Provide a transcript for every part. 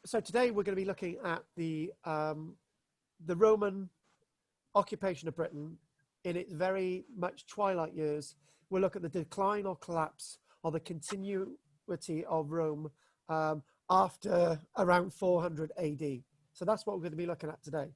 So today we're going to be looking at the Roman occupation of Britain in its very much twilight years. We'll look at the decline or collapse or the continuity of Rome after around 400 AD. So that's what we're going to be looking at today.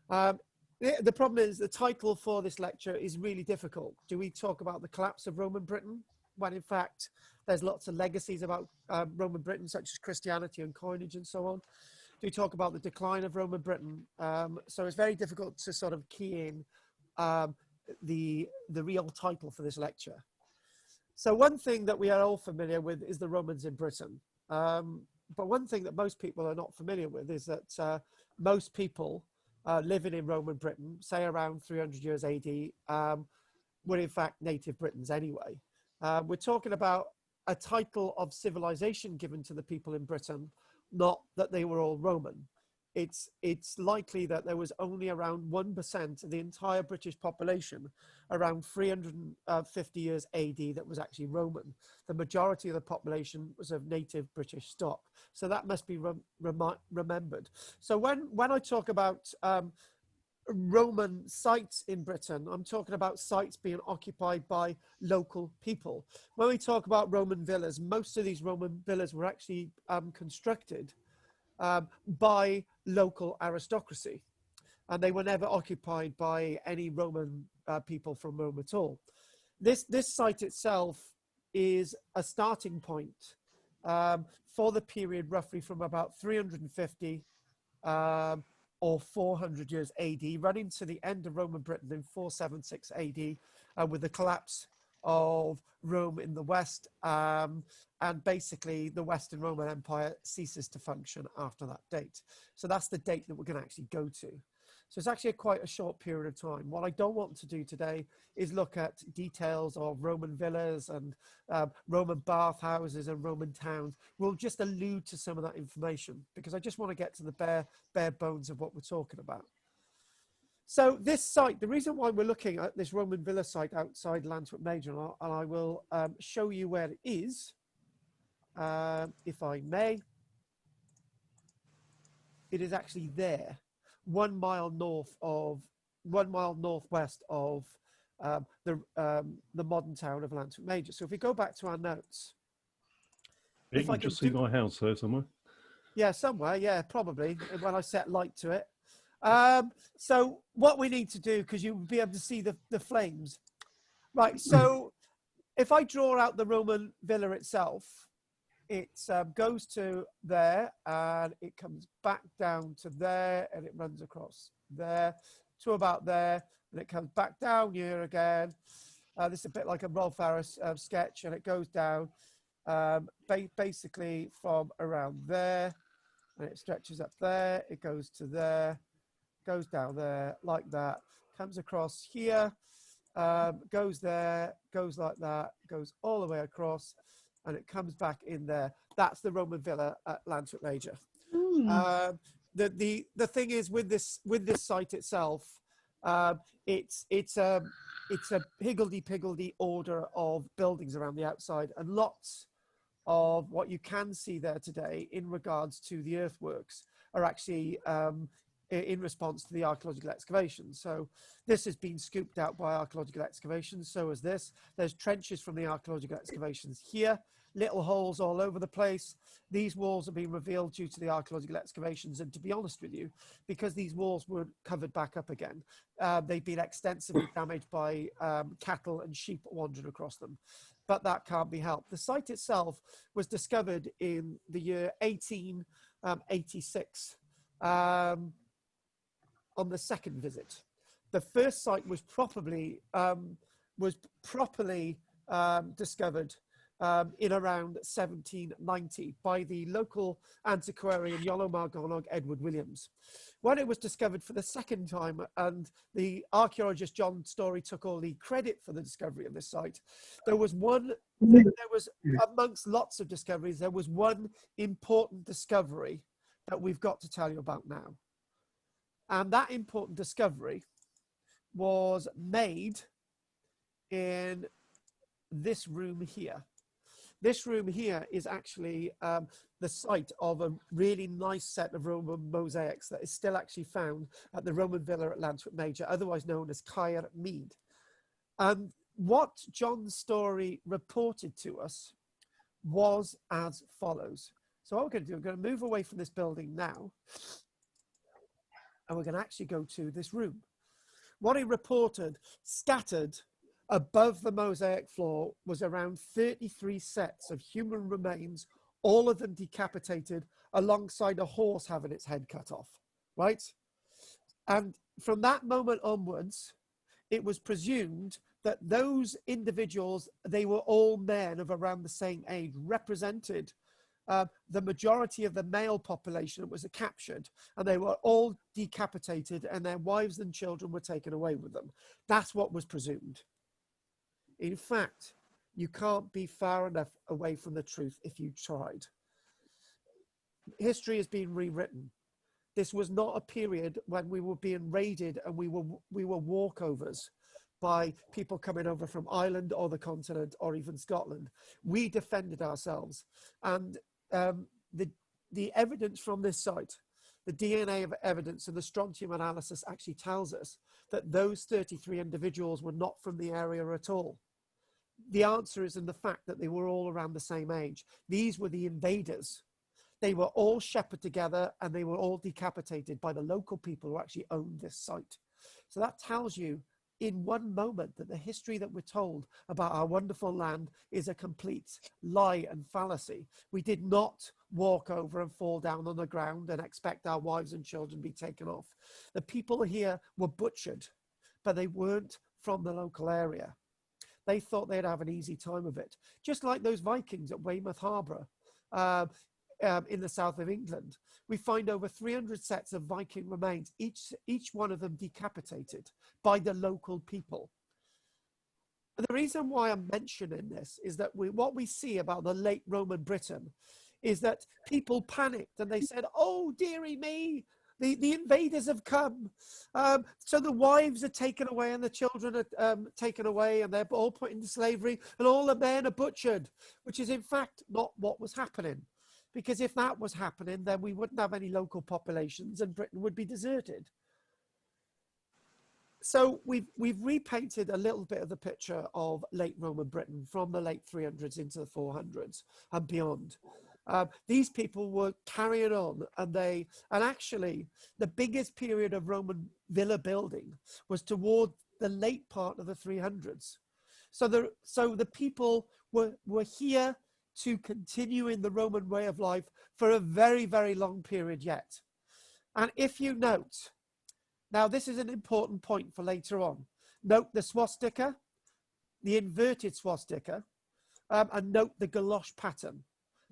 The problem is the title for this lecture is really difficult. Do we talk about the collapse of Roman Britain, when in fact there's lots of legacies about Roman Britain, such as Christianity and coinage and so on? Do we talk about the decline of Roman Britain? So it's very difficult to sort of key in the real title for this lecture. So one thing that we are all familiar with is the Romans in Britain. But one thing that most people are not familiar with is that most people living in Roman Britain, say around 300 years AD, were in fact native Britons anyway. We're talking about a title of civilization given to the people in Britain, not that they were all Roman. It's likely that there was only around 1% of the entire British population around 350 years AD that was actually Roman. The majority of the population was of native British stock. So that must be remembered. So when I talk about Roman sites in Britain, I'm talking about sites being occupied by local people. When we talk about Roman villas, most of these Roman villas were actually constructed by local aristocracy, and they were never occupied by any Roman people from Rome at all. This site itself is a starting point for the period roughly from about 350 or 400 years AD, running to the end of Roman Britain in 476 AD, with the collapse of Rome in the West, and basically the Western Roman Empire ceases to function after that date. So that's the date that we're going to actually go to. So it's actually quite a short period of time. What I don't want to do today is look at details of Roman villas and Roman bathhouses and Roman towns. We'll just allude to some of that information because I just want to get to the bare bones of what we're talking about. So this site, the reason why we're looking at this Roman villa site outside Lantworth Major, and I will show you where it is, if I may. It is actually there, 1 mile northwest of the modern town of Lantworth Major. So if we go back to our notes, you can just see my house there somewhere. Yeah, somewhere. Yeah, probably when I set light to it. So what we need to do, because you'll be able to see the flames, right? So if I draw out the Roman villa itself, it goes to there and it comes back down to there and it runs across there to about there and it comes back down here again. This is a bit like a Rolf Harris sketch, and it goes down basically from around there and it stretches up there, it goes to there, goes down there like that, comes across here, goes there, goes like that, goes all the way across, and it comes back in there. That's the Roman villa at Lantworth Major. The thing is with this site itself, it's a higgledy-piggledy order of buildings around the outside, and lots of what you can see there today in regards to the earthworks are actually in response to the archaeological excavations. So this has been scooped out by archaeological excavations. So is this. There's trenches from the archaeological excavations here, little holes all over the place. These walls have been revealed due to the archaeological excavations. And to be honest with you, because these walls weren't covered back up again, they've been extensively damaged by cattle and sheep wandering across them. But that can't be helped. The site itself was discovered in the year 1886. On the second visit. The first site was properly discovered in around 1790 by the local antiquarian Iolo Margonog Edward Williams. When it was discovered for the second time, and the archaeologist John Story took all the credit for the discovery of this site, there was amongst lots of discoveries, there was one important discovery that we've got to tell you about now. And that important discovery was made in this room here. This room here is actually the site of a really nice set of Roman mosaics that is still actually found at the Roman villa at Lantwick Major, otherwise known as Caer Mead. And what John's story reported to us was as follows. So what we're going to do, we're going to move away from this building now, and we're going to actually go to this room. What he reported, scattered above the mosaic floor, was around 33 sets of human remains, all of them decapitated, alongside a horse having its head cut off, right? And from that moment onwards, it was presumed that those individuals, they were all men of around the same age, represented the majority of the male population that was captured, and they were all decapitated, and their wives and children were taken away with them. That's what was presumed. In fact, you can't be far enough away from the truth if you tried. History has been rewritten. This was not a period when we were being raided and we were walkovers by people coming over from Ireland or the continent or even Scotland. We defended ourselves, and the evidence from this site, the DNA of evidence and the strontium analysis actually tells us that those 33 individuals were not from the area at all. The answer is in the fact that they were all around the same age. These were the invaders. They were all shepherded together, and they were all decapitated by the local people who actually owned this site. So that tells you in one moment that the history that we're told about our wonderful land is a complete lie and fallacy. We did not walk over and fall down on the ground and expect our wives and children to be taken off. The people here were butchered, but they weren't from the local area. They thought they'd have an easy time of it. Just like those Vikings at Weymouth Harbour in the south of England. We find over 300 sets of Viking remains, each one of them decapitated by the local people. And the reason why I'm mentioning this is that what we see about the late Roman Britain is that people panicked and they said, oh, dearie me, the invaders have come. So the wives are taken away and the children are taken away, and they're all put into slavery, and all the men are butchered, which is in fact not what was happening. Because if that was happening, then we wouldn't have any local populations and Britain would be deserted. So we've repainted a little bit of the picture of late Roman Britain from the late 300s into the 400s and beyond. These people were carrying on, and actually the biggest period of Roman villa building was toward the late part of the 300s. So the people were here to continue in the Roman way of life for a very, very long period yet. And if you note, now this is an important point for later on, note the swastika, the inverted swastika, and note the galosh pattern,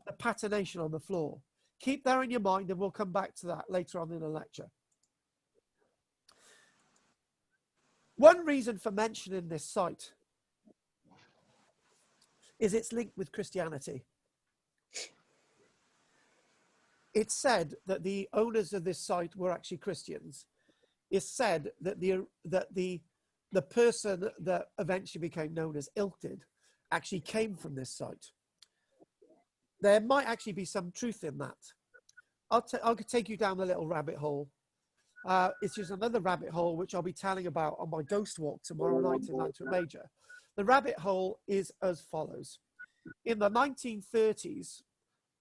the patination on the floor. Keep that in your mind, and we'll come back to that later on in the lecture. One reason for mentioning this site is it's linked with Christianity. It's said that the owners of this site were actually Christians. It's said that the person that eventually became known as Ilked actually came from this site. There might actually be some truth in that. I'll take you down a little rabbit hole. It's just another rabbit hole which I'll be telling about on my ghost walk tomorrow night in Lantwick Major. The rabbit hole is as follows. In the 1930s,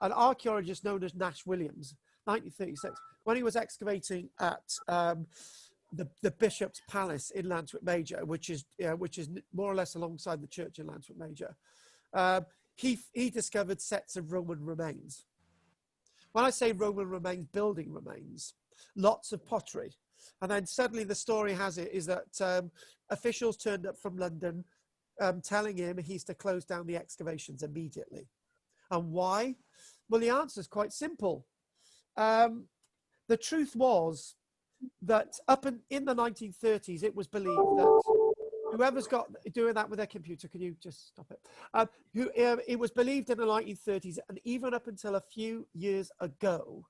an archaeologist known as Nash Williams, 1936, when he was excavating at the Bishop's Palace in Lantwick Major, which is more or less alongside the church in Lantwick Major, he discovered sets of Roman remains. When I say Roman remains, building remains, lots of pottery. And then suddenly the story has it is that officials turned up from London telling him he's to close down the excavations immediately. And why? Well, the answer is quite simple. The truth was that up in the 1930s, it was believed that whoever's got doing that with their computer, can you just stop it? It was believed in the 1930s, and even up until a few years ago,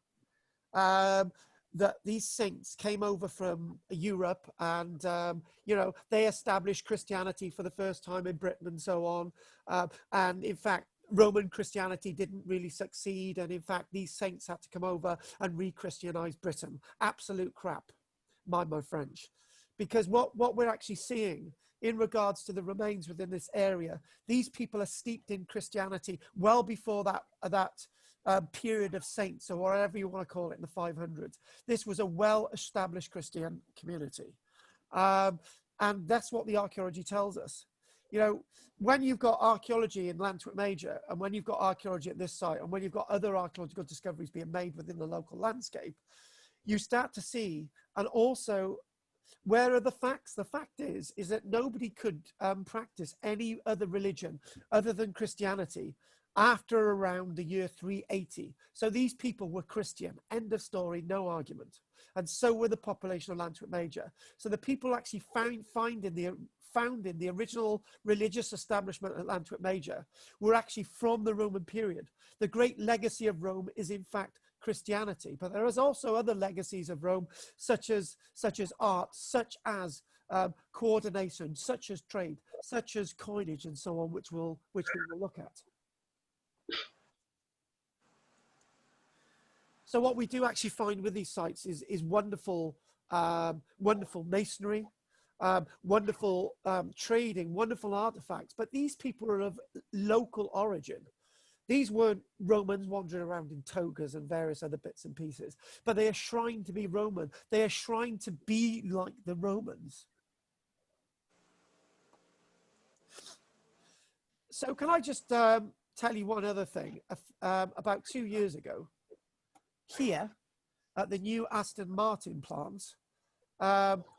that these saints came over from Europe, and they established Christianity for the first time in Britain and so on. And in fact, Roman Christianity didn't really succeed, and in fact these saints had to come over and re-Christianize Britain. Absolute crap, mind my French. Because what we're actually seeing in regards to the remains within this area, these people are steeped in Christianity well before that period of saints, or whatever you want to call it, in the 500s. This was a well-established Christian community. And that's what the archaeology tells us. You know, when you've got archaeology in Llantwit Major, and when you've got archaeology at this site, and when you've got other archaeological discoveries being made within the local landscape, you start to see, and also, where are the facts? The fact is that nobody could practice any other religion other than Christianity after around the year 380. So these people were Christian. End of story, no argument. And so were the population of Llantwit Major. So the people actually found in the original religious establishment at Llantwit Major were actually from the Roman period. The great legacy of Rome is in fact Christianity, but there is also other legacies of Rome, such as art, such as coordination, such as trade, such as coinage, and so on, which we will look at. So what we do actually find with these sites is wonderful, wonderful masonry, wonderful trading, wonderful artifacts. But these people are of local origin. These weren't Romans wandering around in togas and various other bits and pieces, but they are shrined to be Roman. They are shrined to be like the Romans. So can I just tell you one other thing? About 2 years ago, here at the new Aston Martin plant,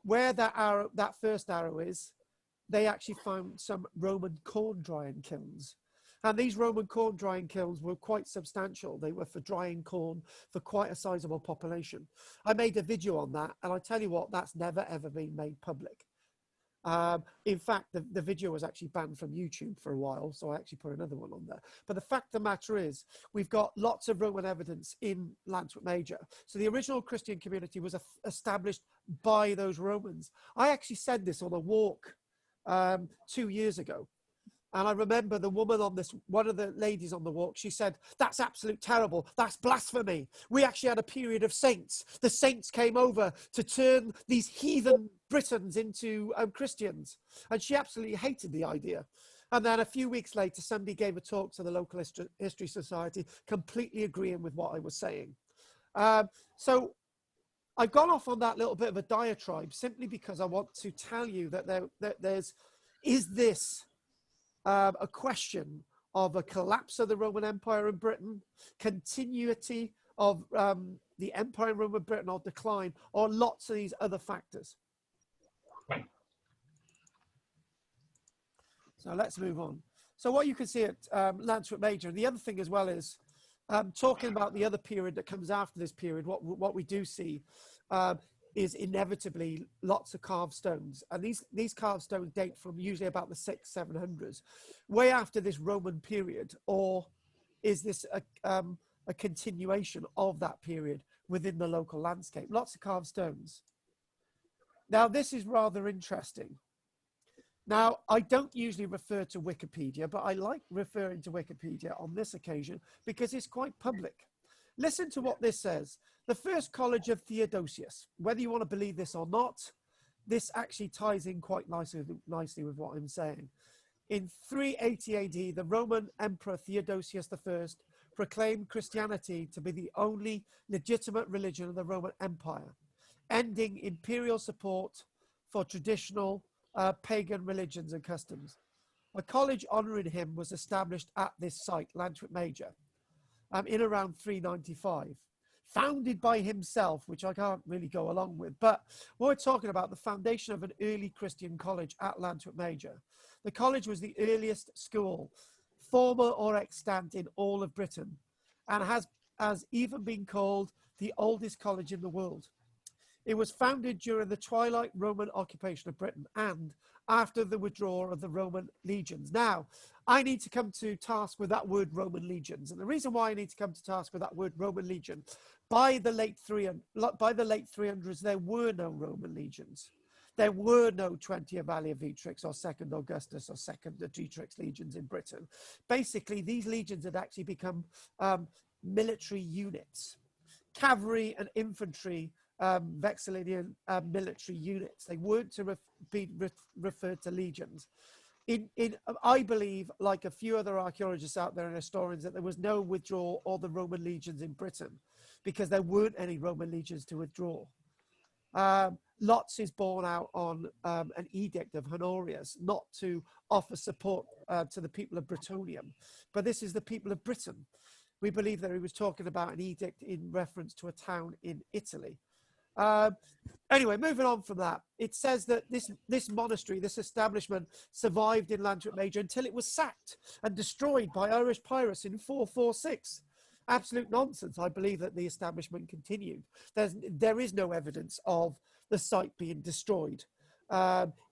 where that first arrow is, they actually found some Roman corn drying kilns. And these Roman corn drying kilns were quite substantial. They were for drying corn for quite a sizable population. I made a video on that, and I tell you what, that's never ever been made public. In fact, the video was actually banned from YouTube for a while, so I actually put another one on there. But the fact of the matter is, we've got lots of Roman evidence in Llantwit Major. So the original Christian community was established by those Romans. I actually said this on a walk 2 years ago. And I remember the woman on this, one of the ladies on the walk, she said, "That's absolute terrible. That's blasphemy. We actually had a period of saints. The saints came over to turn these heathen Britons into Christians." And she absolutely hated the idea. And then a few weeks later, somebody gave a talk to the local history society, completely agreeing with what I was saying. So I've gone off on that little bit of a diatribe simply because I want to tell you that is this a question of a collapse of the Roman Empire in Britain, continuity of the Empire in Roman Britain, or decline, or lots of these other factors. So let's move on. So what you can see at Llantwit Major, and the other thing as well is, talking about the other period that comes after this period, what we do see is inevitably lots of carved stones. And these carved stones date from usually about the 600-700s, way after this Roman period, or is this a continuation of that period within the local landscape? Lots of carved stones. Now, this is rather interesting. Now, I don't usually refer to Wikipedia, but I like referring to Wikipedia on this occasion because it's quite public. Listen to what this says. The first college of Theodosius. Whether you want to believe this or not, this actually ties in quite nicely with what I'm saying. In 380 AD, the Roman Emperor Theodosius I proclaimed Christianity to be the only legitimate religion of the Roman Empire, ending imperial support for traditional pagan religions and customs. A college honouring him was established at this site, Llantwit Major, in around 395. Founded by himself, which I can't really go along with. But we're talking about the foundation of an early Christian college at Llantwit Major. The college was the earliest school, former or extant, in all of Britain, and has even been called the oldest college in the world. It was founded during the twilight Roman occupation of Britain and after the withdrawal of the Roman legions. Now, I need to come to task with that word Roman legions. And the reason why I need to come to task with that word Roman legion, by the late 300s, there were no Roman legions. There were no 20th Alia Victrix or 2nd Augustus or 2nd Dietrich's legions in Britain. Basically, these legions had actually become military units, cavalry and infantry Vexillanian military units. They weren't to be referred to legions. I believe, like a few other archaeologists out there and historians, that there was no withdrawal of the Roman legions in Britain because there weren't any Roman legions to withdraw. Lotz is borne out on an edict of Honorius not to offer support to the people of Britonium, but this is the people of Britain. We believe that he was talking about an edict in reference to a town in Italy. Anyway, moving on from that, it says that this monastery, this establishment, survived in Lantrit Major until it was sacked and destroyed by Irish pirates in 446. Absolute nonsense. I believe that the establishment continued. There is no evidence of the site being destroyed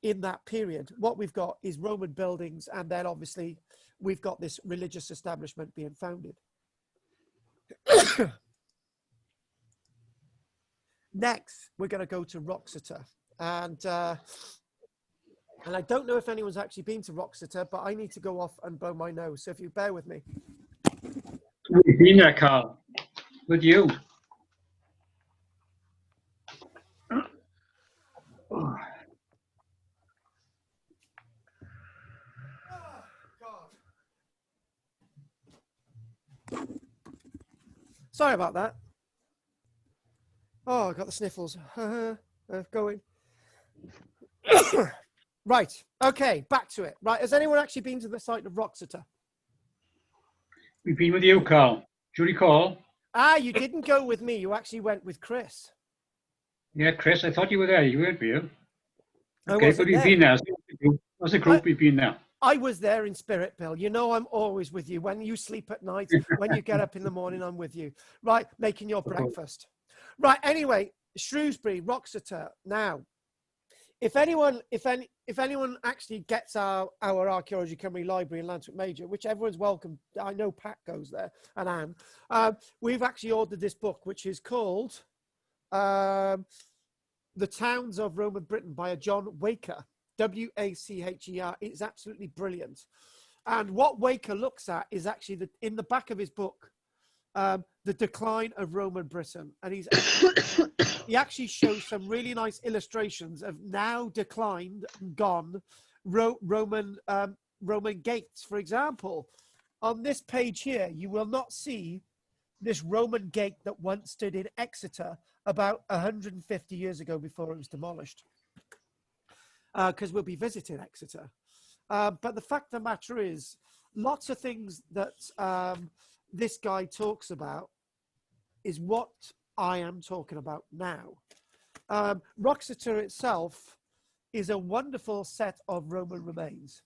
in that period. What we've got is Roman buildings, and then obviously we've got this religious establishment being founded. Next, we're going to go to Wroxeter, and I don't know if anyone's actually been to Wroxeter, but I need to go off and blow my nose. So if you bear with me. We've been there, Carl. With you. Oh, God. Sorry about that. Oh, I got the sniffles. Going. Right. Okay, back to it. Right. Has anyone actually been to the site of Wroxeter? We've been with you, Carl. Do you recall? Ah, you didn't go with me. You actually went with Chris. Yeah, Chris, I thought you were there. You weren't, were you? I Okay, but we've been there. As a group, we've been there. I was there in spirit, Bill. You know I'm always with you. When you sleep at night, when you get up in the morning, I'm with you. Right, making your breakfast. Right, anyway, Shrewsbury, Wroxeter. Now, if anyone actually gets our Archaeology Cymru library in Lantrit Major, which everyone's welcome, I know Pat goes there, and Anne, we've actually ordered this book, which is called The Towns of Roman Britain by a John Waker, W-A-C-H-E-R. It's absolutely brilliant. And what Waker looks at is actually in the back of his book, the decline of Roman Britain. And he actually shows some really nice illustrations of now declined, gone Roman gates. For example, on this page here, you will not see this Roman gate that once stood in Exeter about 150 years ago before it was demolished. Because we'll be visiting Exeter. But the fact of the matter is, lots of things that this guy talks about is what I am talking about now. Wroxeter itself is a wonderful set of Roman remains.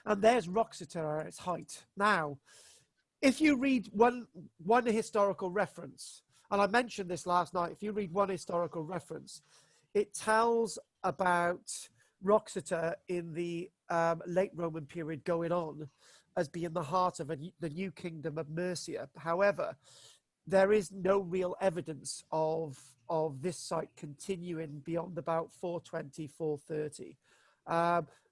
And there's Wroxeter at its height. Now, if you read one historical reference, and I mentioned this last night, if you read one historical reference, it tells about Wroxeter in the late Roman period going on as being the heart of the new kingdom of Mercia. However, there is no real evidence of this site continuing beyond about 420, 430.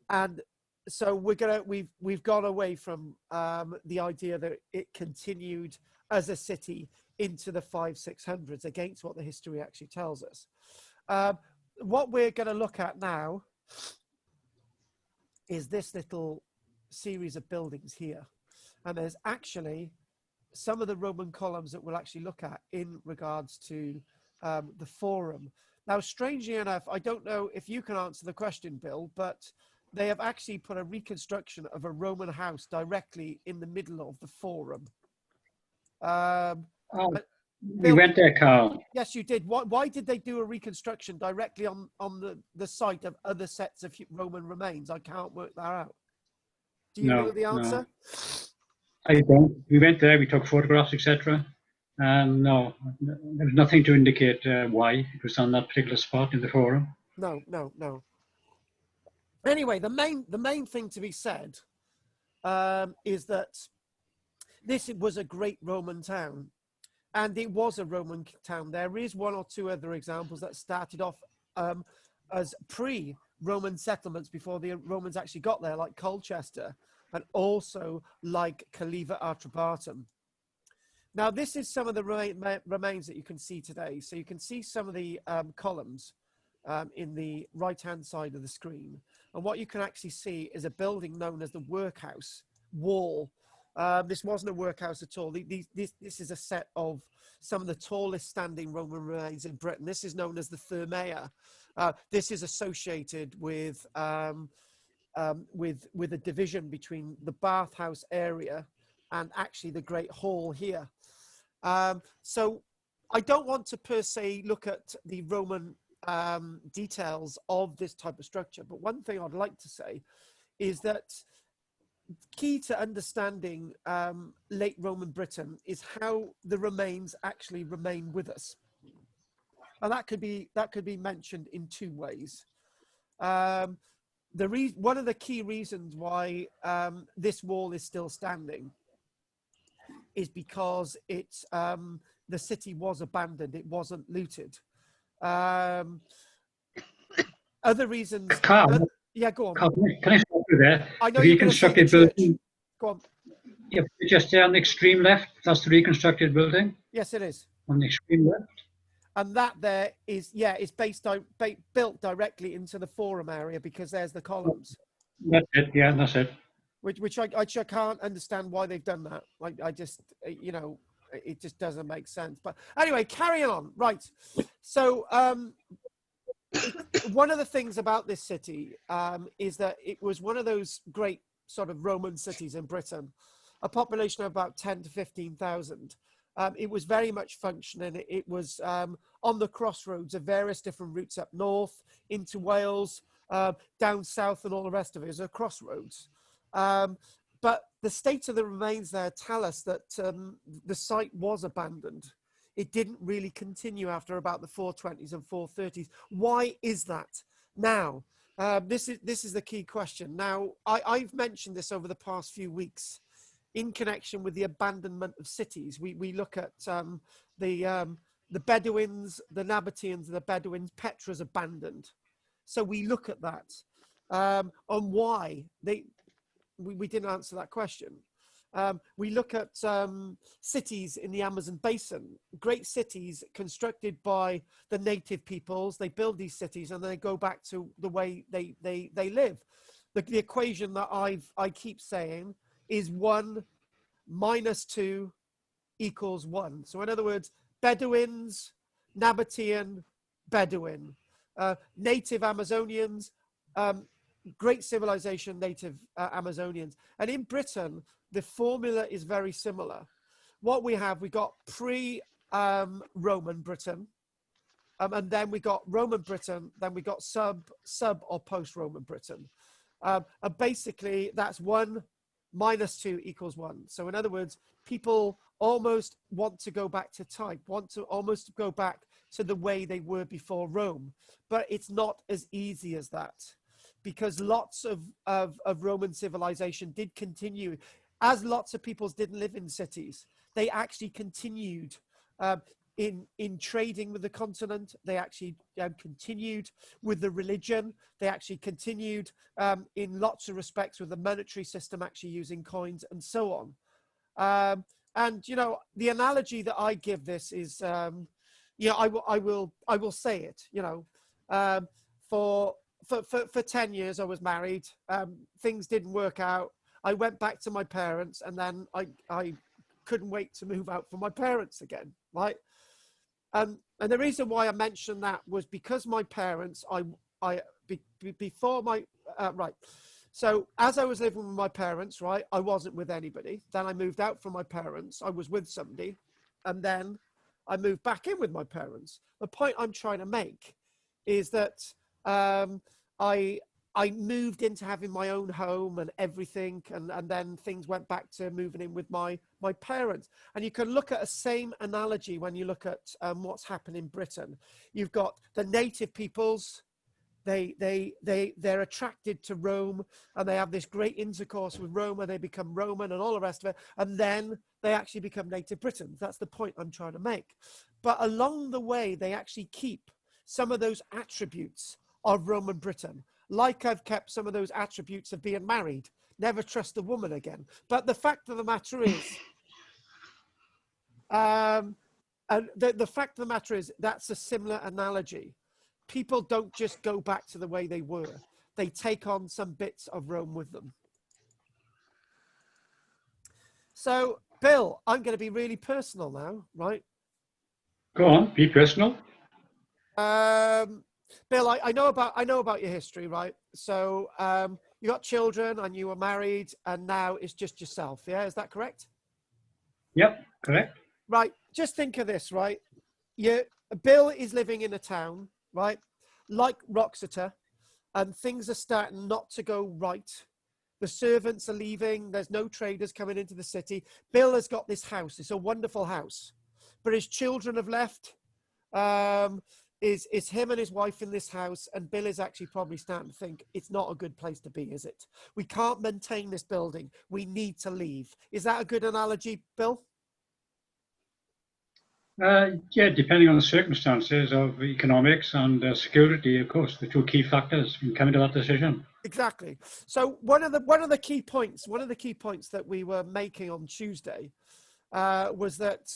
And so we've gone away from the idea that it continued as a city into the 500-600s against what the history actually tells us. What we're going to look at now is this little series of buildings here. And there's actually some of the Roman columns that we'll actually look at in regards to the Forum. Now, strangely enough, I don't know if you can answer the question, Bill, but they have actually put a reconstruction of a Roman house directly in the middle of the Forum. We went there, Carl. Yes, you did. Why did they do a reconstruction directly on the site of other sets of Roman remains? I can't work that out. Do you know the answer? No. I don't. We went there, we took photographs, etc. And no, there's nothing to indicate why it was on that particular spot in the Forum. No. Anyway, the main thing to be said is that this was a great Roman town. And it was a Roman town. There is one or two other examples that started off as pre-Roman settlements before the Romans actually got there, like Colchester, and also like Caliva Atrebatum. Now, this is some of the remains that you can see today. So you can see some of the columns in the right-hand side of the screen. And what you can actually see is a building known as the workhouse wall. This wasn't a workhouse at all. This is a set of some of the tallest standing Roman remains in Britain. This is known as the Thermaea. This is associated with a division between the bathhouse area and actually the Great Hall here. So I don't want to per se look at the Roman details of this type of structure, but one thing I'd like to say is that key to understanding late Roman Britain is how the remains actually remain with us. And that could be mentioned in two ways. One of the key reasons why this wall is still standing is because it's the city was abandoned; it wasn't looted. Other reasons. Carl, yeah, go on. Carl, can I stop you there? I know The you're going to say the reconstructed church. building. Go on. Yeah, just there on the extreme left. That's the reconstructed building. Yes, it is. On the extreme left. And that there is, yeah, it's built directly into the forum area because there's the columns. That's it. Yeah, that's it. Which I can't understand why they've done that. I just, you know, it just doesn't make sense. But anyway, carry on. Right. So one of the things about this city is that it was one of those great sort of Roman cities in Britain, a population of about 10 to 15,000. It was very much functioning. It was on the crossroads of various different routes up north into Wales, down south, and all the rest of it. It was a crossroads. But the state of the remains there tell us that the site was abandoned. It didn't really continue after about the 420s and 430s. Why is that? Now, this is the key question. Now, I've mentioned this over the past few weeks in connection with the abandonment of cities. We look at the Bedouins, the Nabateans, and the Bedouins. Petra's abandoned. So we look at that on why we didn't answer that question. We look at cities in the Amazon basin, great cities constructed by the native peoples. They build these cities and they go back to the way they live. The equation that I keep saying is 1 minus 2 equals 1. So in other words, Bedouins, Nabatean, Bedouin, native Amazonians, great civilization, native Amazonians. And in Britain, the formula is very similar. What we got pre-Roman Britain, and then we got Roman Britain, then we got sub or post-Roman Britain. And basically, that's 1 minus 2 equals 1. So in other words, people almost want to go back to type, want to almost go back to the way they were before Rome. But it's not as easy as that, because lots of Roman civilization did continue. As lots of peoples didn't live in cities, they actually continued in trading with the continent. They actually continued with the religion. They actually continued in lots of respects with the monetary system, actually using coins and so on. And you know, the analogy that I give this is, you know, I will say it. You know, for 10 years I was married. Things didn't work out. I went back to my parents, and then I couldn't wait to move out from my parents again, right? And the reason why I mentioned that was because my parents, before my, right. So as I was living with my parents, right, I wasn't with anybody. Then I moved out from my parents. I was with somebody, and then I moved back in with my parents. The point I'm trying to make is that I moved into having my own home and everything, and then things went back to moving in with my parents. And you can look at a same analogy when you look at what's happened in Britain. You've got the native peoples. They're attracted to Rome, and they have this great intercourse with Rome, and they become Roman and all the rest of it. And then they actually become native Britons. That's the point I'm trying to make. But along the way, they actually keep some of those attributes of Roman Britain. Like I've kept some of those attributes of being married, never trust a woman again. But the fact of the matter is, and the fact of the matter is, that's a similar analogy. People don't just go back to the way they were. They take on some bits of Rome with them. So, Bill, I'm going to be really personal now, right? Go on, be personal. Bill, I know about your history, right? So you got children and you were married and now it's just yourself. Yeah, is that correct? Yep, correct. Right. Just think of this, right? Bill is living in a town, right? Like Wroxeter, and things are starting not to go right. The servants are leaving. There's no traders coming into the city. Bill has got this house. It's a wonderful house, but his children have left. Is him and his wife in this house, and Bill is actually probably starting to think it's not a good place to be, is it? We can't maintain this building. We need to leave. Is that a good analogy, Bill? Yeah, depending on the circumstances of economics and security, of course, the two key factors in coming to that decision. Exactly. So one of the key points that we were making on Tuesday was that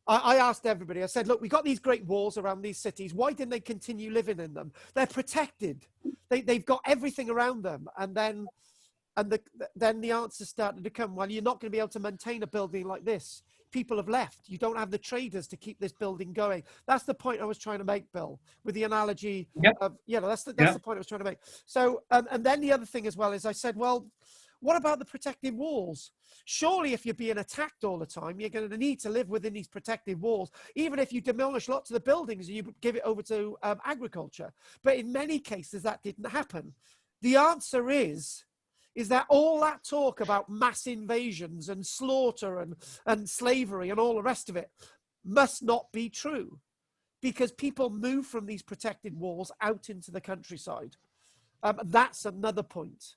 I asked everybody. I said, "Look, we got these great walls around these cities. Why didn't they continue living in them? They're protected. They've got everything around them." And then the answer started to come. Well, you're not going to be able to maintain a building like this. People have left. You don't have the traders to keep this building going. That's the point I was trying to make, Bill, with the analogy of, that's the point I was trying to make. So, and then the other thing as well is I said, well, what about the protective walls? Surely if you're being attacked all the time, you're going to need to live within these protective walls, even if you demolish lots of the buildings and you give it over to agriculture. But in many cases, that didn't happen. The answer is that all that talk about mass invasions and slaughter and slavery and all the rest of it must not be true, because people move from these protected walls out into the countryside. That's another point.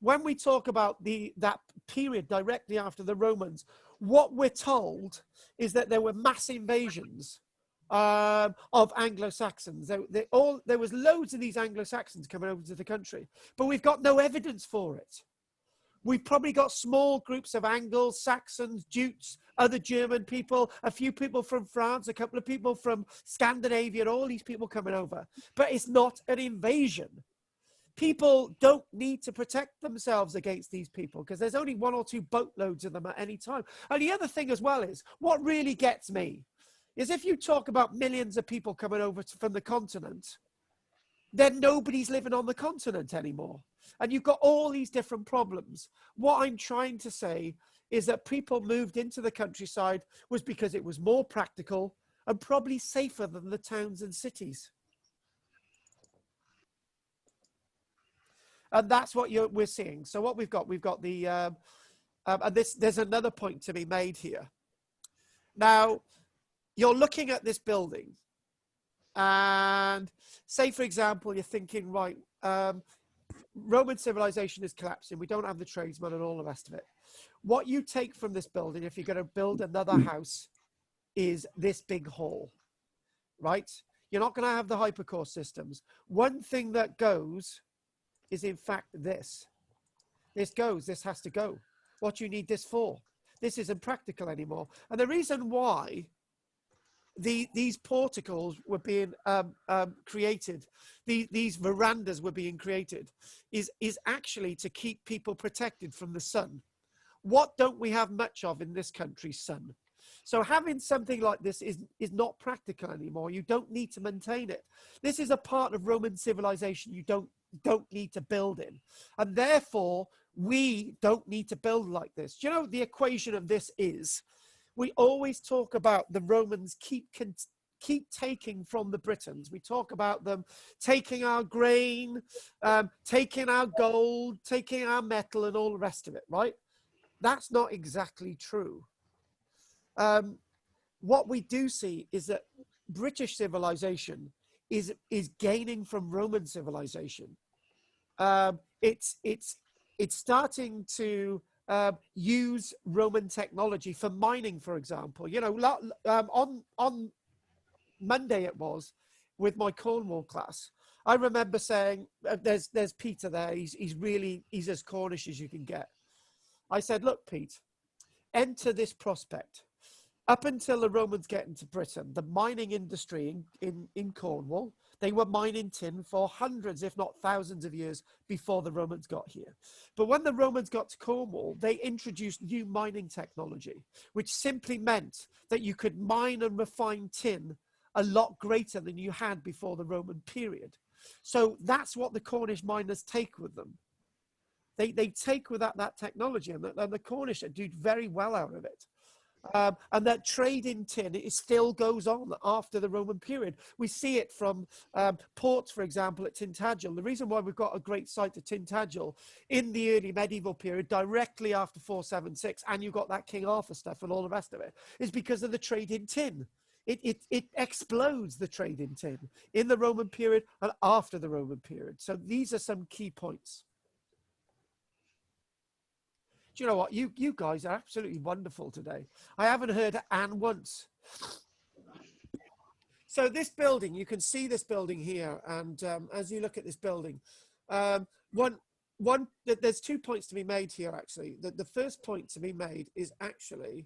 When we talk about that period directly after the Romans, what we're told is that there were mass invasions of Anglo-Saxons. There was loads of these Anglo-Saxons coming over to the country, but we've got no evidence for it. We've probably got small groups of Angles, Saxons, Jutes, other German people, a few people from France, a couple of people from Scandinavia, all these people coming over. But it's not an invasion. People don't need to protect themselves against these people because there's only 1 or 2 boatloads of them at any time. And the other thing as well is, what really gets me is if you talk about millions of people coming over from the continent, then nobody's living on the continent anymore. And you've got all these different problems. What I'm trying to say is that people moved into the countryside was because it was more practical and probably safer than the towns and cities. And that's what we're seeing. So what we've got the, and there's another point to be made here. Now, you're looking at this building and say, for example, you're thinking, right, Roman civilization is collapsing. We don't have the tradesmen and all the rest of it. What you take from this building, if you're going to build another house, is this big hall, right? You're not going to have the hypercore systems. One thing that goes is, in fact, this. This goes. This has to go. What do you need this for? This isn't practical anymore. And the reason why these porticles were being created, these verandas were being created, is actually to keep people protected from the sun. What don't we have much of in this country? Sun. So having something like this is not practical anymore. You don't need to maintain it. This is a part of Roman civilization you don't need to build in. And therefore, we don't need to build like this. Do you know, the equation of this is, we always talk about the Romans keep taking from the Britons. We talk about them taking our grain, taking our gold, taking our metal and all the rest of it, right? That's not exactly true. What we do see is that British civilization is gaining from Roman civilization. It's starting to use Roman technology for mining, for example. You know, on Monday it was, with my Cornwall class, I remember saying, there's Peter there. He's as Cornish as you can get. I said, look, Pete, enter this prospect. Up until the Romans get into Britain, the mining industry in Cornwall, they were mining tin for hundreds, if not thousands of years before the Romans got here. But when the Romans got to Cornwall, they introduced new mining technology, which simply meant that you could mine and refine tin a lot greater than you had before the Roman period. So that's what the Cornish miners take with them. They take with that technology, and the Cornish do very well out of it. And that trade in tin, it still goes on after the Roman period. We see it from ports, for example, at Tintagel. The reason why we've got a great site at Tintagel in the early medieval period, directly after 476, and you've got that King Arthur stuff and all the rest of it, is because of the trade in tin. It explodes, the trade in tin, in the Roman period and after the Roman period. So these are some key points. Do you know what? You guys are absolutely wonderful today. I haven't heard Anne once. So this building, you can see this building here. And as you look at this building, there's 2 points to be made here, actually. The first point to be made is actually,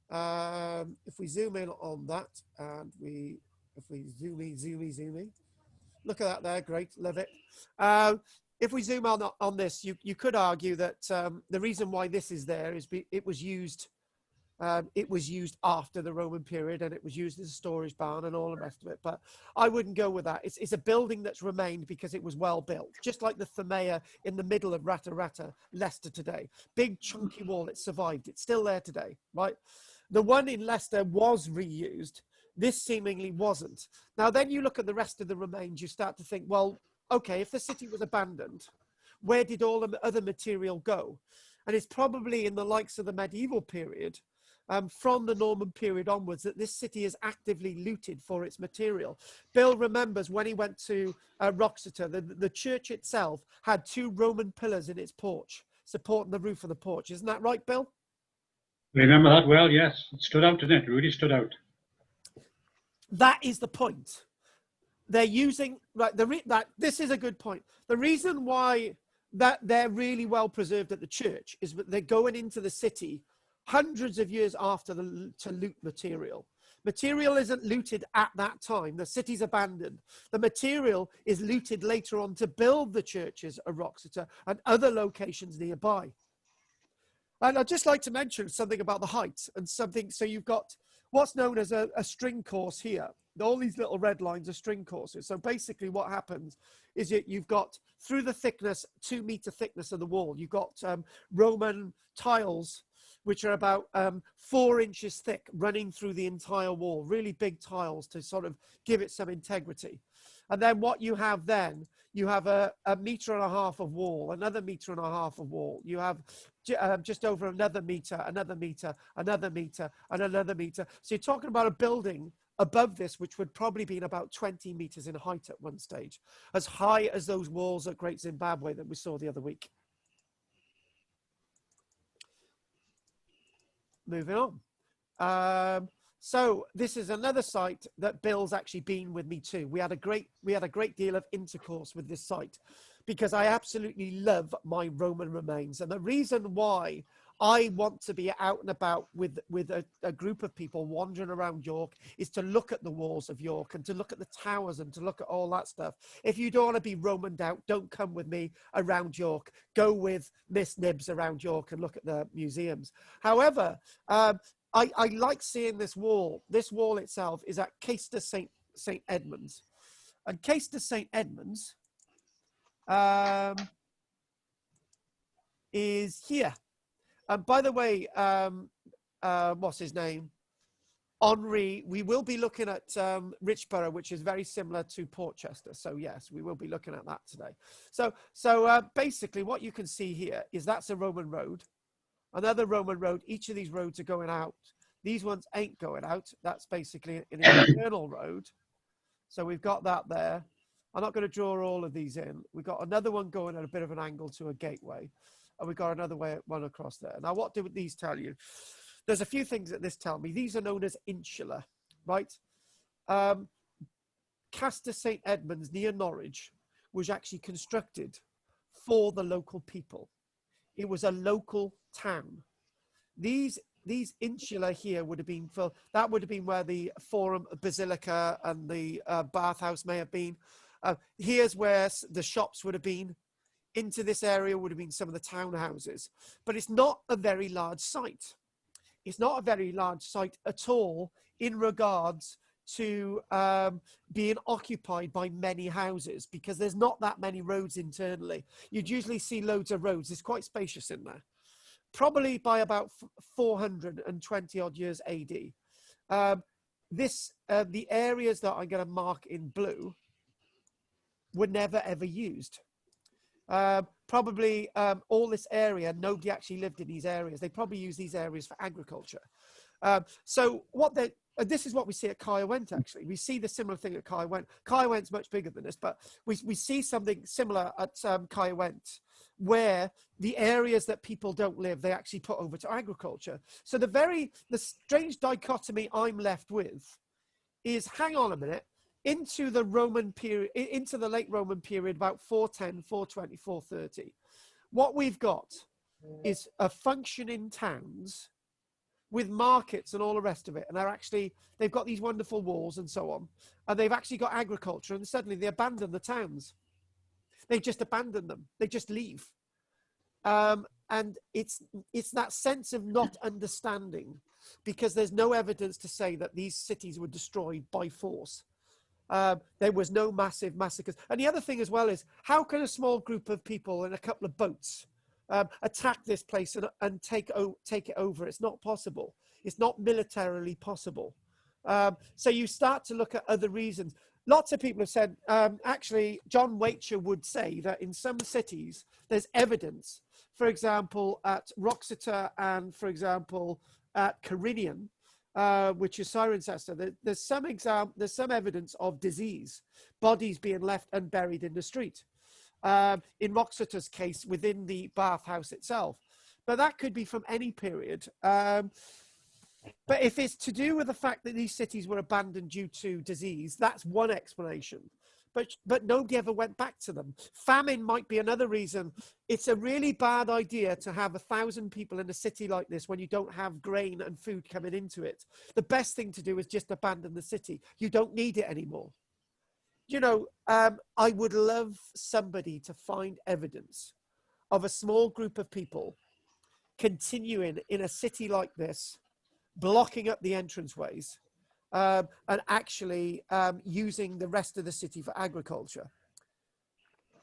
if we zoom in on that, and if we zoom, look at that there, great, love it. If we zoom on this, you could argue that the reason why this is there is it was used after the Roman period, and it was used as a storage barn and all the rest of it. But I wouldn't go with that. It's a building that's remained because it was well built, just like the Thermaea in the middle of Rata Rata, Leicester today. Big chunky wall, it survived. It's still there today, right? The one in Leicester was reused. This seemingly wasn't. Now, then you look at the rest of the remains, you start to think, well, okay, if the city was abandoned, where did all the other material go? And it's probably in the likes of the medieval period, from the Norman period onwards, that this city is actively looted for its material. Bill remembers when he went to Wroxeter, the church itself had 2 Roman pillars in its porch, supporting the roof of the porch. Isn't that right, Bill? Remember that well, yes. It stood out, didn't it? It really stood out. That is the point. They're using, right, this is a good point. The reason why that they're really well preserved at the church is that they're going into the city hundreds of years after to loot material. Material isn't looted at that time. The city's abandoned. The material is looted later on to build the churches of Wroxeter and other locations nearby. And I'd just like to mention something about the height and something. So you've got what's known as a string course here. All these little red lines are string courses. So basically what happens is that you've got, through the thickness, 2 meter thickness of the wall, you've got Roman tiles, which are about 4 inches thick, running through the entire wall, really big tiles to sort of give it some integrity. And then what you have then, you have a 1.5 meters of wall, another 1.5 meters of wall. You have just over another meter, another meter, another meter, and another meter. So you're talking about a building above this, which would probably be about 20 meters in height at one stage, as high as those walls at Great Zimbabwe that we saw the other week. Moving on. So this is another site that Bill's actually been with me too. We had a great deal of intercourse with this site because I absolutely love my Roman remains. And the reason why I want to be out and about with a group of people wandering around York is to look at the walls of York and to look at the towers and to look at all that stuff. If you don't want to be Romaned out, don't come with me around York. Go with Miss Nibs around York and look at the museums. However, I like seeing this wall. This wall itself is at Caister St Edmunds. And Caister St Edmunds is here. And by the way, what's his name? Henri, we will be looking at Richborough, which is very similar to Portchester. So yes, we will be looking at that today. So basically what you can see here is that's a Roman road, another Roman road. Each of these roads are going out. These ones ain't going out. That's basically an internal road. So we've got that there. I'm not going to draw all of these in. We've got another one going at a bit of an angle to a gateway. And we've got another one across there. Now, what do these tell you? There's a few things that this tell me. These are known as insula, right? Castor St Edmunds near Norwich was actually constructed for the local people. It was a local town. These insula here would have been for, that would have been where the Forum Basilica and the bathhouse may have been. Here's where the shops would have been. Into this area would have been some of the townhouses, but it's not a very large site. It's not a very large site at all in regards to being occupied by many houses, because there's not that many roads internally. You'd usually see loads of roads. It's quite spacious in there. Probably by about 420 odd years AD. The areas that I'm going to mark in blue were never ever used. Probably all this area, nobody actually lived in these areas. They probably use these areas for agriculture. So this is what we see at Caerwent, actually. We see the similar thing at Caerwent. Caerwent's much bigger than this, but we see something similar at Caerwent, where the areas that people don't live, they actually put over to agriculture. So the strange dichotomy I'm left with is, hang on a minute, into the Roman period, into the late Roman period, about 410, 420, 430. What we've got is a functioning towns with markets and all the rest of it. And they've got these wonderful walls and so on. And they've actually got agriculture, and suddenly they abandon the towns. They just abandon them. They just leave. And it's that sense of not understanding, because there's no evidence to say that these cities were destroyed by force. There was no massive massacres. And the other thing as well is, how can a small group of people in a couple of boats attack this place and take it over? It's not possible. It's not militarily possible. So you start to look at other reasons. Lots of people have said, actually, John Wacher would say that in some cities, there's evidence, for example, at Wroxeter and, for example, at Carinion, which is Cirencester, there's some evidence of disease, bodies being left unburied in the street. In Wroxeter's case, within the bathhouse itself. But that could be from any period. But if it's to do with the fact that these cities were abandoned due to disease, that's one explanation. But nobody ever went back to them. Famine might be another reason. It's a really bad idea to have 1,000 people in a city like this when you don't have grain and food coming into it. The best thing to do is just abandon the city. You don't need it anymore. You know, I would love somebody to find evidence of a small group of people continuing in a city like this, blocking up the entranceways, and actually using the rest of the city for agriculture.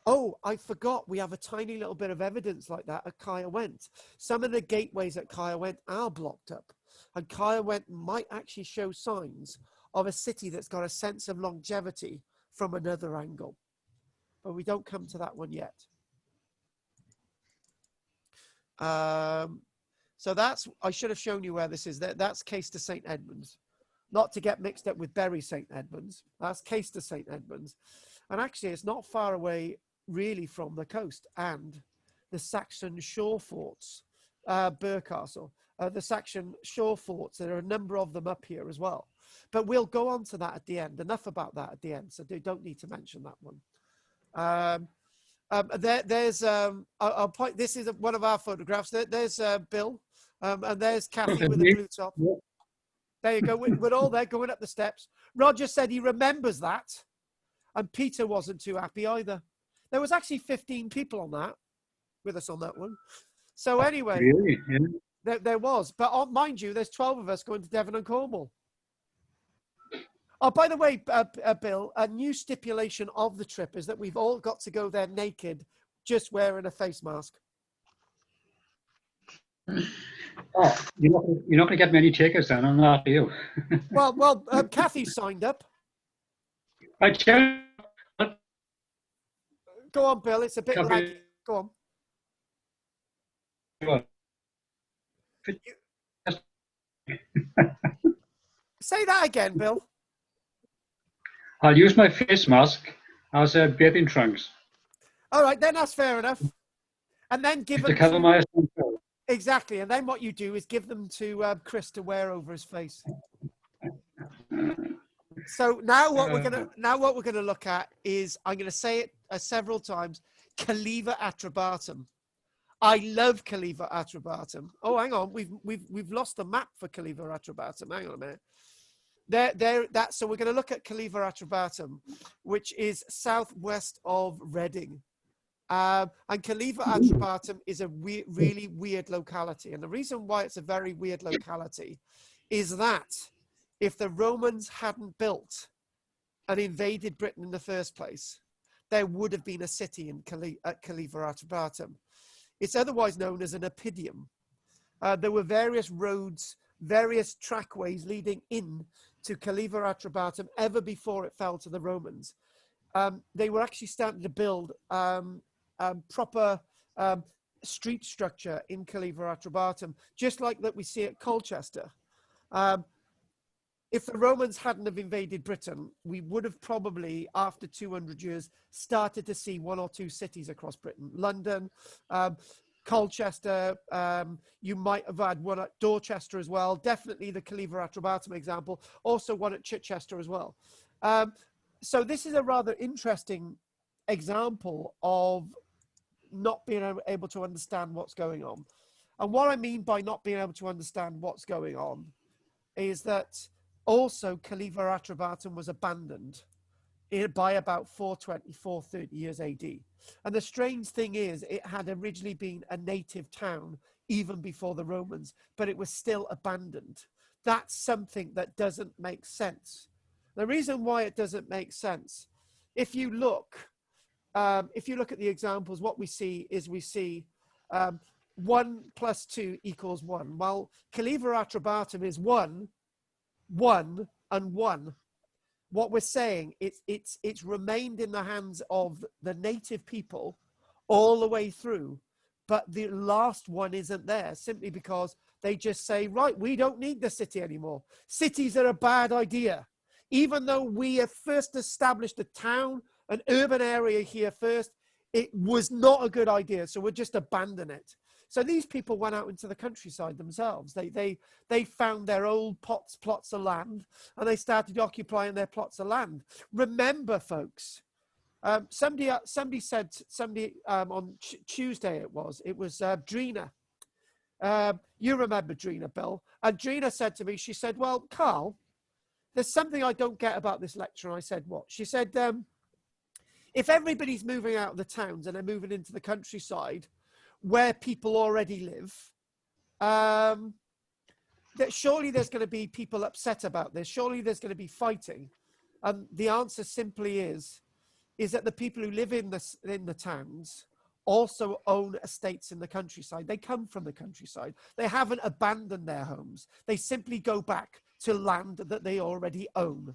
Oh, I forgot, we have a tiny little bit of evidence like that at Caerwent. Some of the gateways at Caerwent are blocked up, and Caerwent might actually show signs of a city that's got a sense of longevity from another angle. But we don't come to that one yet. So I should have shown you where this is. That's Caistor St Edmunds. Not to get mixed up with Bury St Edmunds. That's Caistor St Edmunds. And actually, it's not far away, really, from the coast and the Saxon shore forts, Burghcastle, the Saxon shore forts. There are a number of them up here as well. But we'll go on to that at the end. Enough about that at the end, so they don't need to mention that one. I'll point. This is one of our photographs. There's Bill, and there's Kathy with the blue top. There you go. We're all there going up the steps. Roger said he remembers that, and Peter wasn't too happy either. There was actually 15 people on that, with us on that one. So anyway, really? Yeah. there was. But mind you, there's 12 of us going to Devon and Cornwall. Oh, by the way, Bill, a new stipulation of the trip is that we've all got to go there naked, just wearing a face mask. Oh, you're not going to get many takers then on that, are you? Well, Kathy signed up. I tell Go on, Bill. It's a bit laggy. Go on. Say that again, Bill. I'll use my face mask as bathing trunks. All right, then that's fair enough. And then give them to cover my essentials. Exactly, and then what you do is give them to Chris to wear over his face. So now what we're gonna look at is, I'm gonna say it several times, Caliva Atrebatum. I love Caliva Atrebatum. Oh, hang on, we've lost the map for Caliva Atrebatum. Hang on a minute. So we're going to look at Caliva Atrebatum, which is southwest of Reading. And Caliva Atrebatum is a really weird locality. And the reason why it's a very weird locality is that if the Romans hadn't built and invaded Britain in the first place, there would have been a city at Caliva Atrebatum. It's otherwise known as an oppidum. There were various roads, various trackways leading in to Caliva Atrebatum ever before it fell to the Romans. They were actually starting to build proper street structure in Caliva Atrebatum, just like that we see at Colchester. If the Romans hadn't have invaded Britain, we would have probably, after 200 years, started to see one or two cities across Britain. London, Colchester, you might have had one at Dorchester as well. Definitely the Caliva Atrebatum example. Also one at Chichester as well. So this is a rather interesting example of not being able to understand what's going on. And what I mean by not being able to understand what's going on is that also Caliva Atrebatum was abandoned by about 420, 430 years AD. And the strange thing is, it had originally been a native town even before the Romans, but it was still abandoned. That's something that doesn't make sense. The reason why it doesn't make sense, if you look at the examples, what we see is 1 + 2 = 1. Well, Caliva Atrebatum is 1, 1, and 1. What we're saying, it's remained in the hands of the native people all the way through, but the last one isn't there simply because they just say, right, we don't need the city anymore. Cities are a bad idea. Even though we have first established a town, an urban area here first, it was not a good idea, so we'll just abandon it. So these people went out into the countryside themselves. They found their old plots of land, and they started occupying their plots of land. Remember, folks, somebody said on Tuesday it was Drina. You remember Drina, Bill? And Drina said to me, she said, well, Carl, there's something I don't get about this lecture. And I said, what? She said, if everybody's moving out of the towns and they're moving into the countryside, where people already live, that surely there's going to be people upset about this. Surely there's going to be fighting. And the answer simply is that the people who live in the towns also own estates in the countryside. They come from the countryside. They haven't abandoned their homes. They simply go back to land that they already own.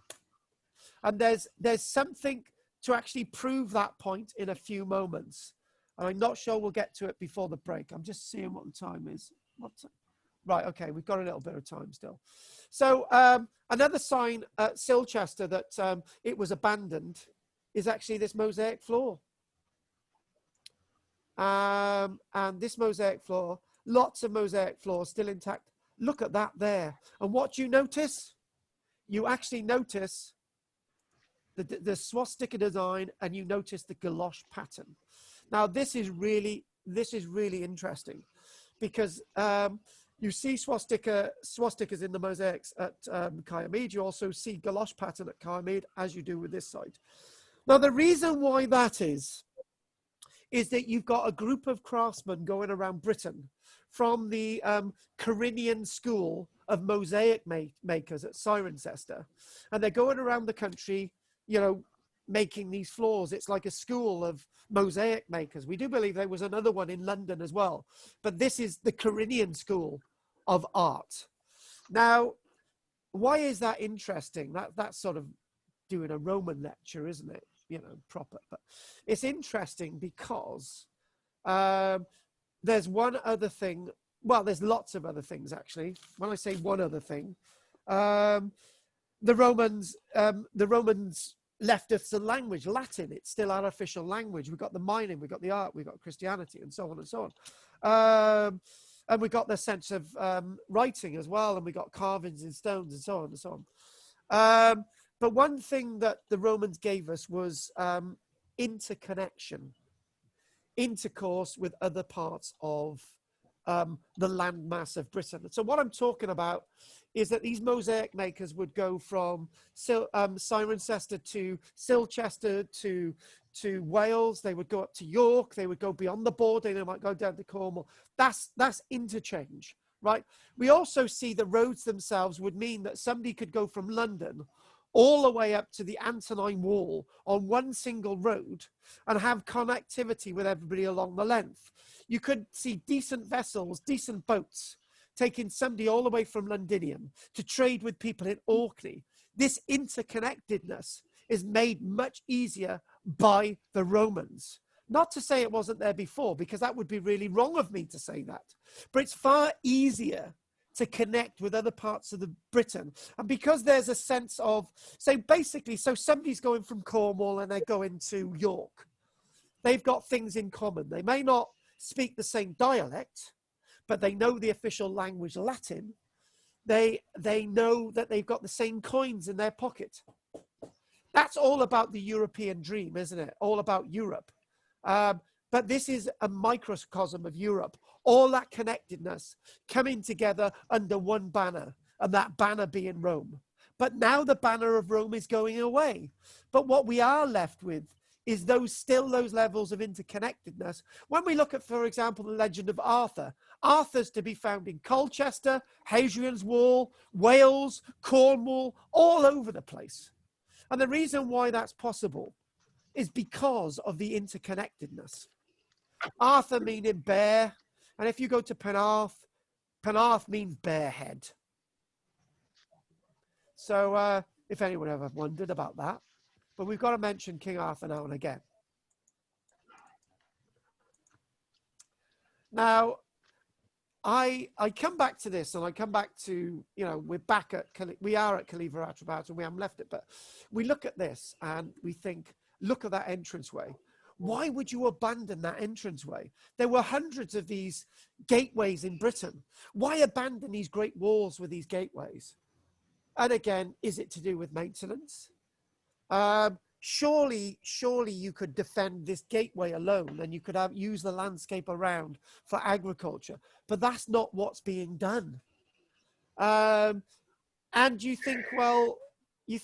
And there's something to actually prove that point in a few moments. And I'm not sure we'll get to it before the break. I'm just seeing what the time is. Right, okay, we've got a little bit of time still. So another sign at Silchester that it was abandoned is actually this mosaic floor. And this mosaic floor, lots of mosaic floors still intact. Look at that there. And what do you notice? You actually notice the swastika design, and you notice the galosh pattern. Now, this is really interesting because you see swastikas in the mosaics at Kiamede. You also see galosh pattern at Kiamede, as you do with this site. Now, the reason why that is that you've got a group of craftsmen going around Britain from the Corinian school of mosaic makers at Cirencester, and they're going around the country, you know, making these floors. It's like a school of mosaic makers. We do believe there was another one in London as well, but this is the Corinian school of art. Now, why is that interesting? That's sort of doing a Roman lecture, isn't it? You know, proper. But it's interesting because there's one other thing. Well, there's lots of other things actually. When I say one other thing, the Romans left us a language, Latin. It's still our official language. We've got the mining, we've got the art, we've got Christianity, and so on and so on. And we got the sense of writing as well, and we got carvings in stones and so on and so on. But one thing that the Romans gave us was interconnection, intercourse with other parts of the landmass of Britain. So what I'm talking about is that these mosaic makers would go from Cirencester to Silchester to Wales. They would go up to York. They would go beyond the border. They might go down to Cornwall. That's interchange, right? We also see the roads themselves would mean that somebody could go from London all the way up to the Antonine Wall on one single road and have connectivity with everybody along the length. You could see decent vessels, decent boats, taking somebody all the way from Londinium to trade with people in Orkney. This interconnectedness is made much easier by the Romans. Not to say it wasn't there before, because that would be really wrong of me to say that. But it's far easier to connect with other parts of the Britain. And because there's a sense of, so basically, so somebody's going from Cornwall and they're going to York. They've got things in common. They may not speak the same dialect, but they know the official language, Latin. They know that they've got the same coins in their pocket. That's all about the European dream, isn't it? All about Europe. But this is a microcosm of Europe. All that connectedness coming together under one banner, and that banner being Rome. But now the banner of Rome is going away. But what we are left with is those levels of interconnectedness. When we look at, for example, the legend of Arthur, Arthur's to be found in Colchester, Hadrian's Wall, Wales, Cornwall, all over the place. And the reason why that's possible is because of the interconnectedness. Arthur meaning bear, and if you go to Penarth, Penarth means bear head. So if anyone ever wondered about that, but we've got to mention King Arthur now and again. Now, I come back to this, and I come back to, you know, we are at Caliver Atrobat, and we haven't left it, but we look at this and we think, look at that entranceway. Why would you abandon that entranceway? There were hundreds of these gateways in Britain. Why abandon these great walls with these gateways? And again, is it to do with maintenance? Surely you could defend this gateway alone, and you could use the landscape around for agriculture, but that's not what's being done. And you think, well, you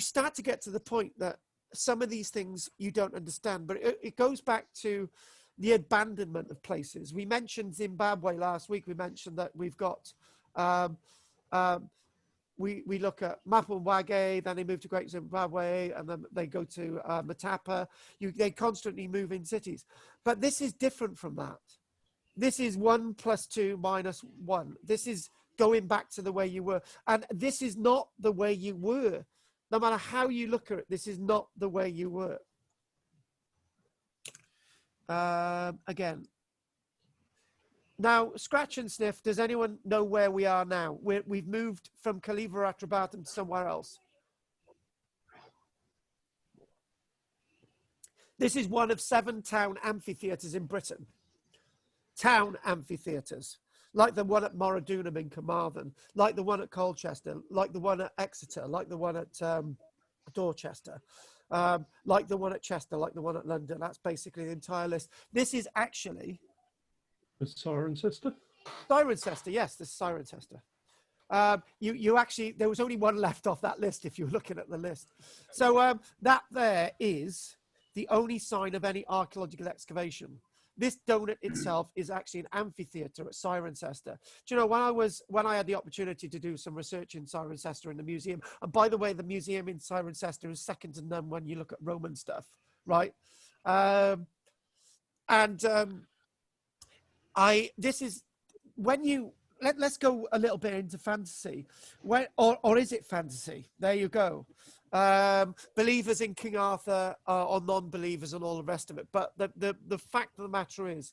start to get to the point that some of these things you don't understand, but it goes back to the abandonment of places. We mentioned Zimbabwe last week. We mentioned that we've got, we look at Mapawage, then they move to Great Zimbabwe, and then they go to Matapa. They constantly move in cities. But this is different from that. This is 1 + 2 - 1. This is going back to the way you were. And this is not the way you were. No matter how you look at it, this is not the way you were. Again. Now, scratch and sniff, does anyone know where we are now? We've moved from Caliver Atrobatum to somewhere else. This is one of 7 town amphitheatres in Britain. Town amphitheatres. Like the one at Moradunum in Carmarthen, like the one at Colchester, like the one at Exeter, like the one at Dorchester, like the one at Chester, like the one at London. That's basically the entire list. This is actually... Cirencester? Cirencester, yes, this is Cirencester. You actually, there was only one left off that list if you're looking at the list. So that there is the only sign of any archaeological excavation. This donut itself is actually an amphitheatre at Cirencester. Do you know, when I had the opportunity to do some research in Cirencester in the museum, and by the way, the museum in Cirencester is second to none when you look at Roman stuff, right? This is when you let's go a little bit into fantasy. Or is it fantasy? There you go. Believers in King Arthur or non-believers and all the rest of it. But the fact of the matter is,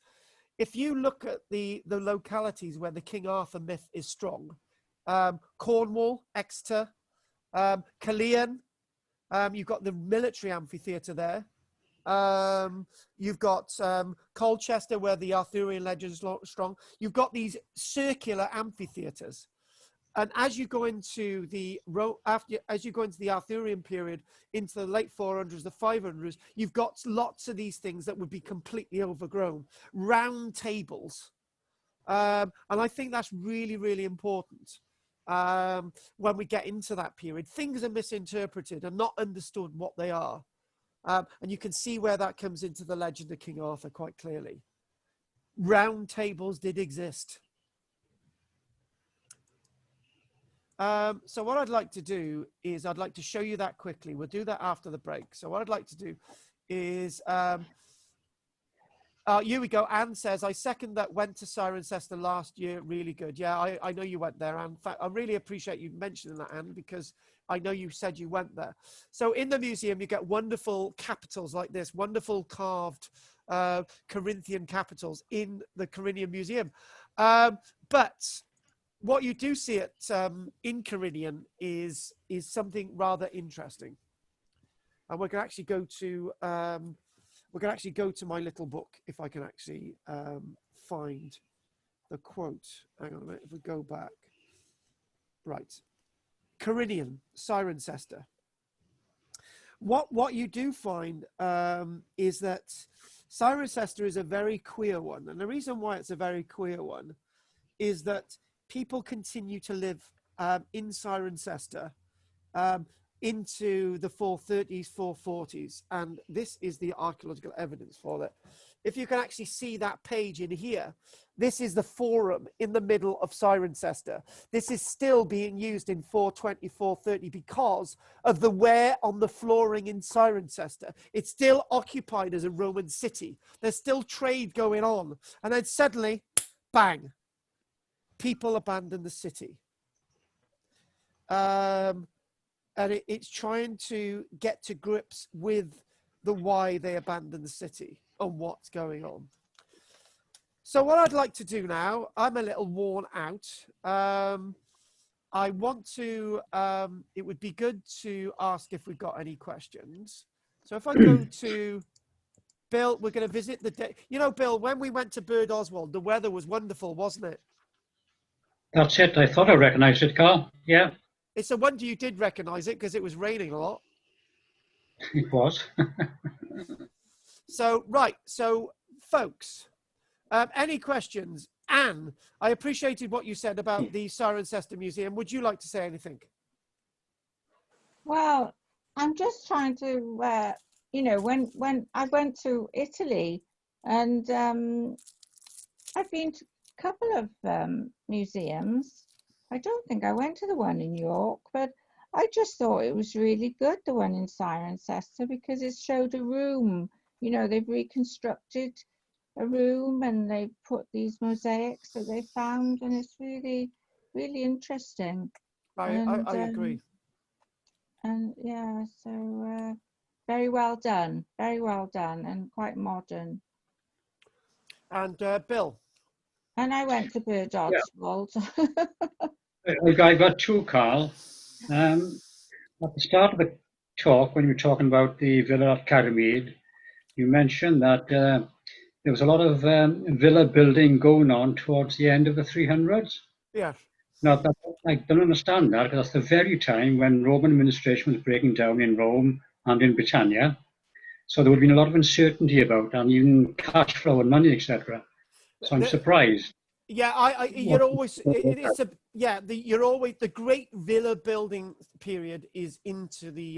if you look at the localities where the King Arthur myth is strong, Cornwall, Exeter, Caerleon, you've got the military amphitheatre there. You've got Colchester, where the Arthurian legend is strong. You've got these circular amphitheatres. and as you go into the as you go into the Arthurian period, into the late 400s, the 500s, you've got lots of these things that would be completely overgrown, round tables, and I think that's really, really important. When we get into that period, things are misinterpreted and not understood what they are, and you can see where that comes into the legend of King Arthur quite clearly. Round tables did exist. So what I'd like to do is I'd like to show you that quickly. We'll do that after the break. So what I'd like to do is, here we go. Anne says, I second that, went to Cirencester last year. Really good. Yeah, I know you went there. And in fact, I really appreciate you mentioning that, Anne, because I know you said you went there. So in the museum, you get wonderful capitals like this, wonderful carved Corinthian capitals in the Carinian Museum. But what you do see at in Carinian is something rather interesting, and we're going to actually go to my little book if I can actually find the quote. Hang on a minute. If we go back, right, Carinian, Cirencester. What you do find is that Cirencester is a very queer one, and the reason why it's a very queer one is that people continue to live in Cirencester into the 430s, 440s, and this is the archaeological evidence for that. If you can actually see that page in here, this is the forum in the middle of Cirencester. This is still being used in 420, 430 because of the wear on the flooring in Cirencester. It's still occupied as a Roman city. There's still trade going on, and then suddenly, bang, people abandon the city. And it's trying to get to grips with the why they abandoned the city and what's going on. So what I'd like to do now, I'm a little worn out. I want to, it would be good to ask if we've got any questions. So if I go to Bill, we're going to visit the day. You know, Bill, when we went to Bird Oswald, the weather was wonderful, wasn't it? That's it. I thought I recognized it, Carl. Yeah. It's a wonder you did recognize it because it was raining a lot. It was. So, right. So, folks, any questions? Anne, I appreciated what you said about the Cirencester Museum. Would you like to say anything? Well, I'm just trying to, you know, when I went to Italy, and I've been to a couple of museums. I don't think I went to the one in York, but I just thought it was really good, the one in Cirencester, because it showed a room. You know, they've reconstructed a room and they put these mosaics that they found, and it's really, really interesting. I agree. And yeah, so very well done, and quite modern. And Bill? And I went to Bird Oswald. Yeah. I got two, Carl. At the start of the talk, when you were talking about the villa at Caramid, you mentioned that there was a lot of villa building going on towards the end of the 300s. Yes. Now, I don't understand that, because that's the very time when Roman administration was breaking down in Rome and in Britannia. So there would have been a lot of uncertainty about, and even cash flow and money, etc. So I'm surprised. Yeah, you're always, you're always, the great villa building period is into the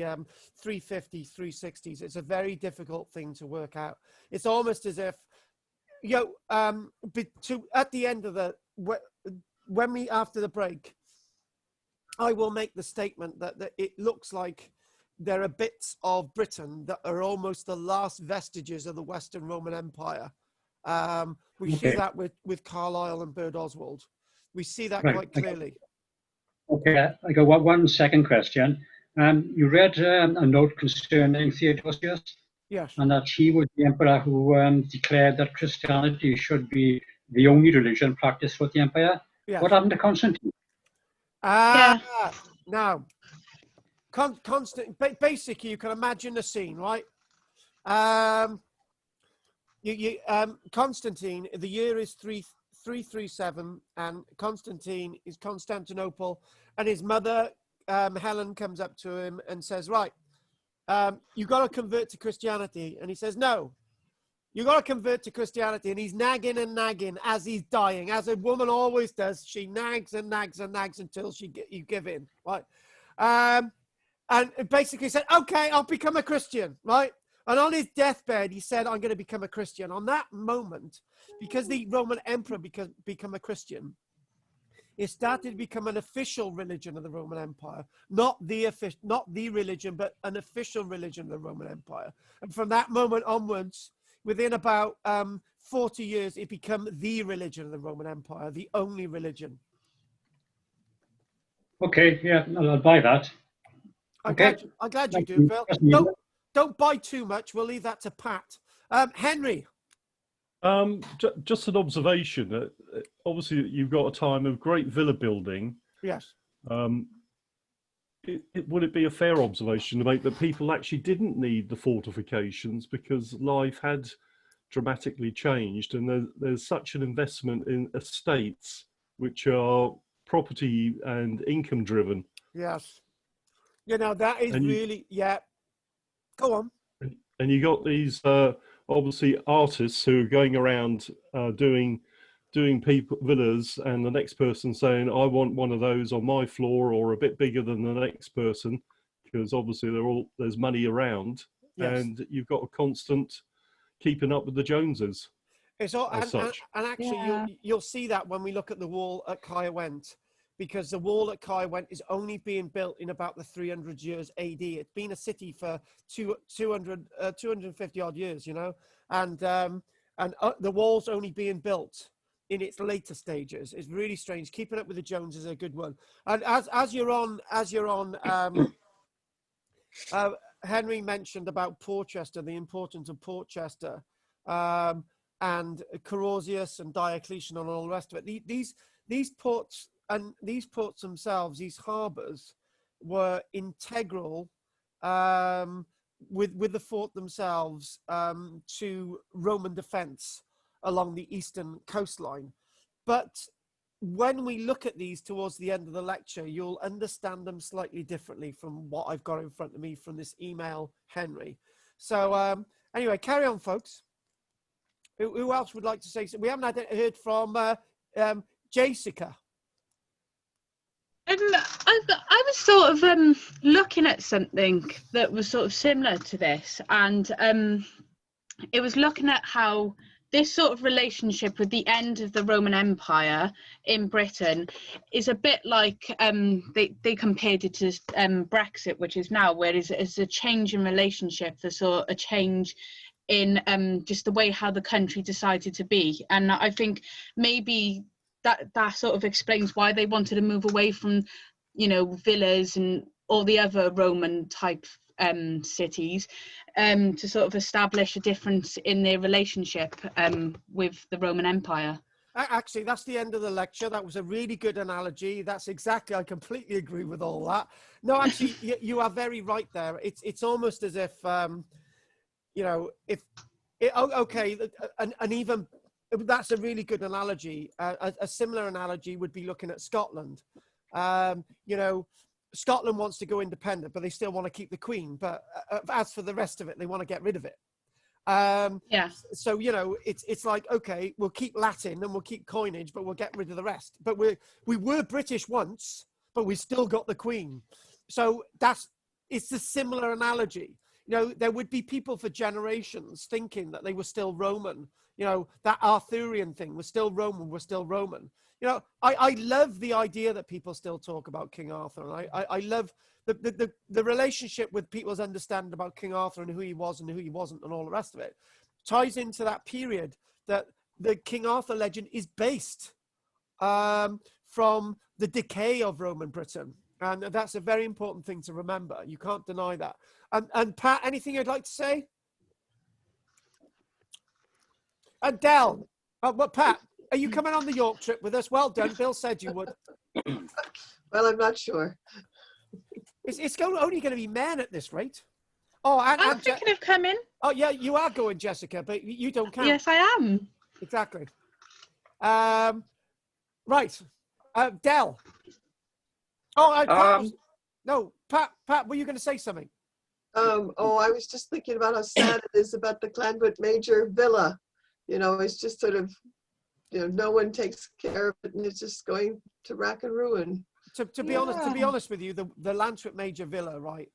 350s, 360s. It's a very difficult thing to work out. It's almost as if, at the end of after the break, I will make the statement that it looks like there are bits of Britain that are almost the last vestiges of the Western Roman Empire. We see that with Carlisle and Bird Oswald. We see that quite clearly. Okay, I got one second question. You read a note concerning Theodosius? Yes. And that he was the emperor who declared that Christianity should be the only religion practiced throughout the empire. Yes. What happened to Constantine? Now, basically, you can imagine the scene, right? Constantine, the year is 337, and Constantine is Constantinople, and his mother, Helen, comes up to him and says, right, you got to convert to Christianity. And he says, no, you got to convert to Christianity. And he's nagging and nagging as he's dying, as a woman always does. She nags and nags and nags until you give in, right? And basically said, okay, I'll become a Christian, right? And on his deathbed, he said, I'm going to become a Christian. On that moment, because the Roman emperor become a Christian, it started to become an official religion of the Roman Empire, not the religion, but an official religion of the Roman Empire. And from that moment onwards, within about 40 years, it became the religion of the Roman Empire, the only religion. Okay, yeah, I'll buy that. I'm Okay. glad you do, Bill. Don't buy too much. We'll leave that to Pat. Henry. Just an observation. Obviously, you've got a time of great villa building. Yes. Would it be a fair observation to make that people actually didn't need the fortifications because life had dramatically changed, and there's such an investment in estates which are property and income driven? Yes. You know, that is really, yeah. Go on. And you got these obviously artists who are going around doing people villas, and the next person saying, I want one of those on my floor, or a bit bigger than the next person, because obviously there's money around. Yes. And you've got a constant keeping up with the Joneses. It's all, and actually, you'll see that when we look at the wall at Caerwent, because the wall at Caerwent is only being built in about the 300 years AD. It's been a city for 250 odd years, you know, and the wall's only being built in its later stages. It's really strange. Keeping up with the Joneses is a good one. And as you're on, Henry mentioned about Portchester, the importance of Portchester, and Carausius and Diocletian and all the rest of it. These ports and these ports themselves, these harbours, were integral with the fort themselves to Roman defence along the eastern coastline. But when we look at these towards the end of the lecture, you'll understand them slightly differently from what I've got in front of me from this email, Henry. So anyway, carry on, folks. Who else would like to say something? We haven't heard from Jessica. I was sort of looking at something that was sort of similar to this, and it was looking at how this sort of relationship with the end of the Roman Empire in Britain is a bit like they compared it to Brexit, which is now, where it's a change in relationship, the sort of a change in just the way how the country decided to be. And I think maybe that sort of explains why they wanted to move away from, you know, villas and all the other Roman type cities, to sort of establish a difference in their relationship with the Roman Empire. Actually, that's the end of the lecture. That was a really good analogy. That's exactly, I completely agree with all that. No, actually, you are very right there. It's almost as if, you know, and even, that's a really good analogy. A similar analogy would be looking at Scotland. You know, Scotland wants to go independent, but they still want to keep the Queen. But as for the rest of it, they want to get rid of it. Yeah. So, you know, it's like, okay, we'll keep Latin and we'll keep coinage, but we'll get rid of the rest. But we were British once, but we still got the Queen. So it's a similar analogy. You know, there would be people for generations thinking that they were still Roman. You know, that Arthurian thing was still Roman, we're still Roman. You know, I love the idea that people still talk about King Arthur. And I love the relationship with people's understanding about King Arthur and who he was and who he wasn't and all the rest of it. Ties into that period that the King Arthur legend is based from the decay of Roman Britain. And that's a very important thing to remember. You can't deny that. And Pat, anything you'd like to say? And Del, Pat, are you coming on the York trip with us? Well done. Bill said you would. Well, I'm not sure. It's only going to be men at this rate. Oh, I'm thinking of coming. Oh, yeah, you are going, Jessica, but you don't count. Yes, I am. Exactly. Right, Del. Oh, Pat no, Pat, were you going to say something? Oh, I was just thinking about how sad it is about the Clanwood Major Villa. You know, it's just sort of, you know, no one takes care of it, and it's just going to rack and ruin. To be honest with you, the Lantwick Major Villa, right?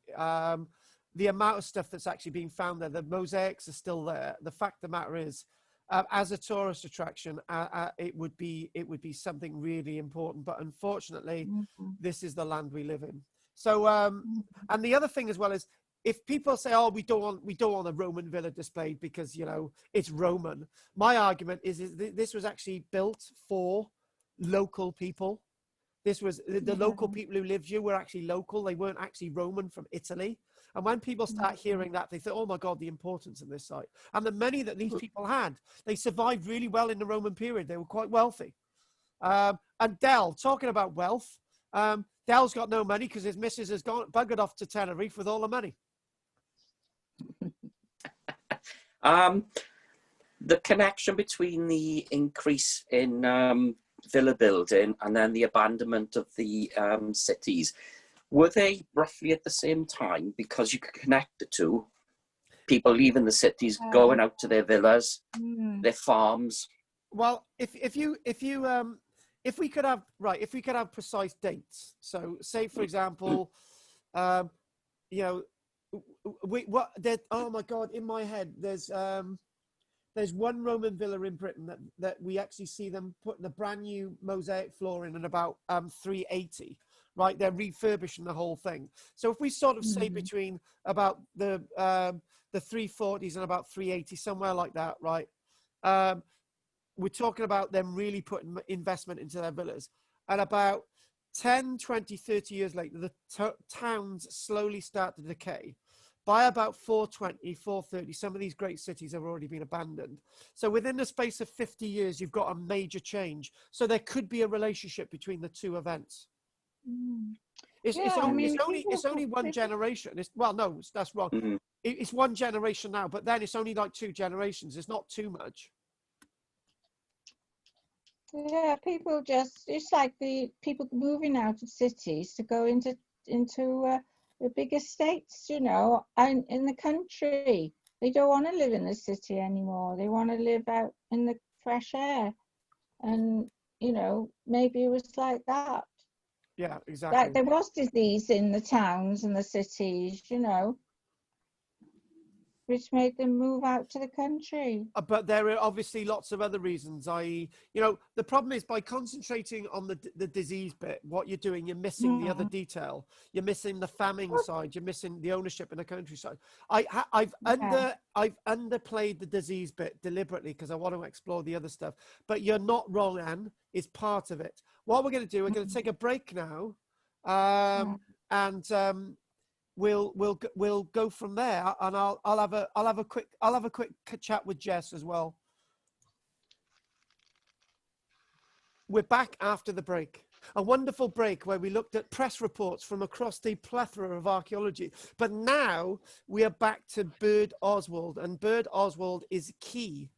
The amount of stuff that's actually being found there, the mosaics are still there. The fact of the matter is, as a tourist attraction, it would be something really important. But unfortunately, this is the land we live in. So, and the other thing as well is, if people say, "Oh, we don't want a Roman villa displayed because, you know, it's Roman," my argument is this was actually built for local people. This was the local people who lived here were actually local. They weren't actually Roman from Italy. And when people start hearing that, they think, "Oh my God, the importance of this site." And the money that these people had, they survived really well in the Roman period. They were quite wealthy. And Del, talking about wealth, Del's got no money because his missus has buggered off to Tenerife with all the money. The connection between the increase in villa building and then the abandonment of the cities, were they roughly at the same time? Because you could connect the two. People leaving the cities, going out to their villas, their farms. Well, if we could have precise dates. So, say for example, you know, oh my God, in my head, there's one Roman villa in Britain that we actually see them putting a brand new mosaic floor in about 380. Right, they're refurbishing the whole thing. So if we sort of say between about the 340s and about 380, somewhere like that, right? We're talking about them really putting investment into their villas. And about 10, 20, 30 years later, the towns slowly start to decay. By about 420, 430, some of these great cities have already been abandoned. So within the space of 50 years, you've got a major change. So there could be a relationship between the two events. It's only one generation. No, that's wrong. It's one generation now, but then it's only like 2 generations. It's not too much. Yeah, people it's like the people moving out of cities to go into the bigger states, you know, and in the country. They don't want to live in the city anymore. They want to live out in the fresh air. And, you know, maybe it was like that. Yeah, exactly. Like there was disease in the towns and the cities, you know, which made them move out to the country. But there are obviously lots of other reasons, i.e., you know, the problem is by concentrating on the disease bit, what you're doing, you're missing the other detail. You're missing the farming side. You're missing the ownership in the countryside. I've underplayed the disease bit deliberately because I want to explore the other stuff. But you're not wrong, Anne. It's part of it. What we're going to do, we're going to take a break now, and we'll go from there, and I'll have a quick chat with Jess as well. We're back after the break. A wonderful break where we looked at press reports from across the plethora of archaeology. But now we are back to Bird Oswald, and Bird Oswald is key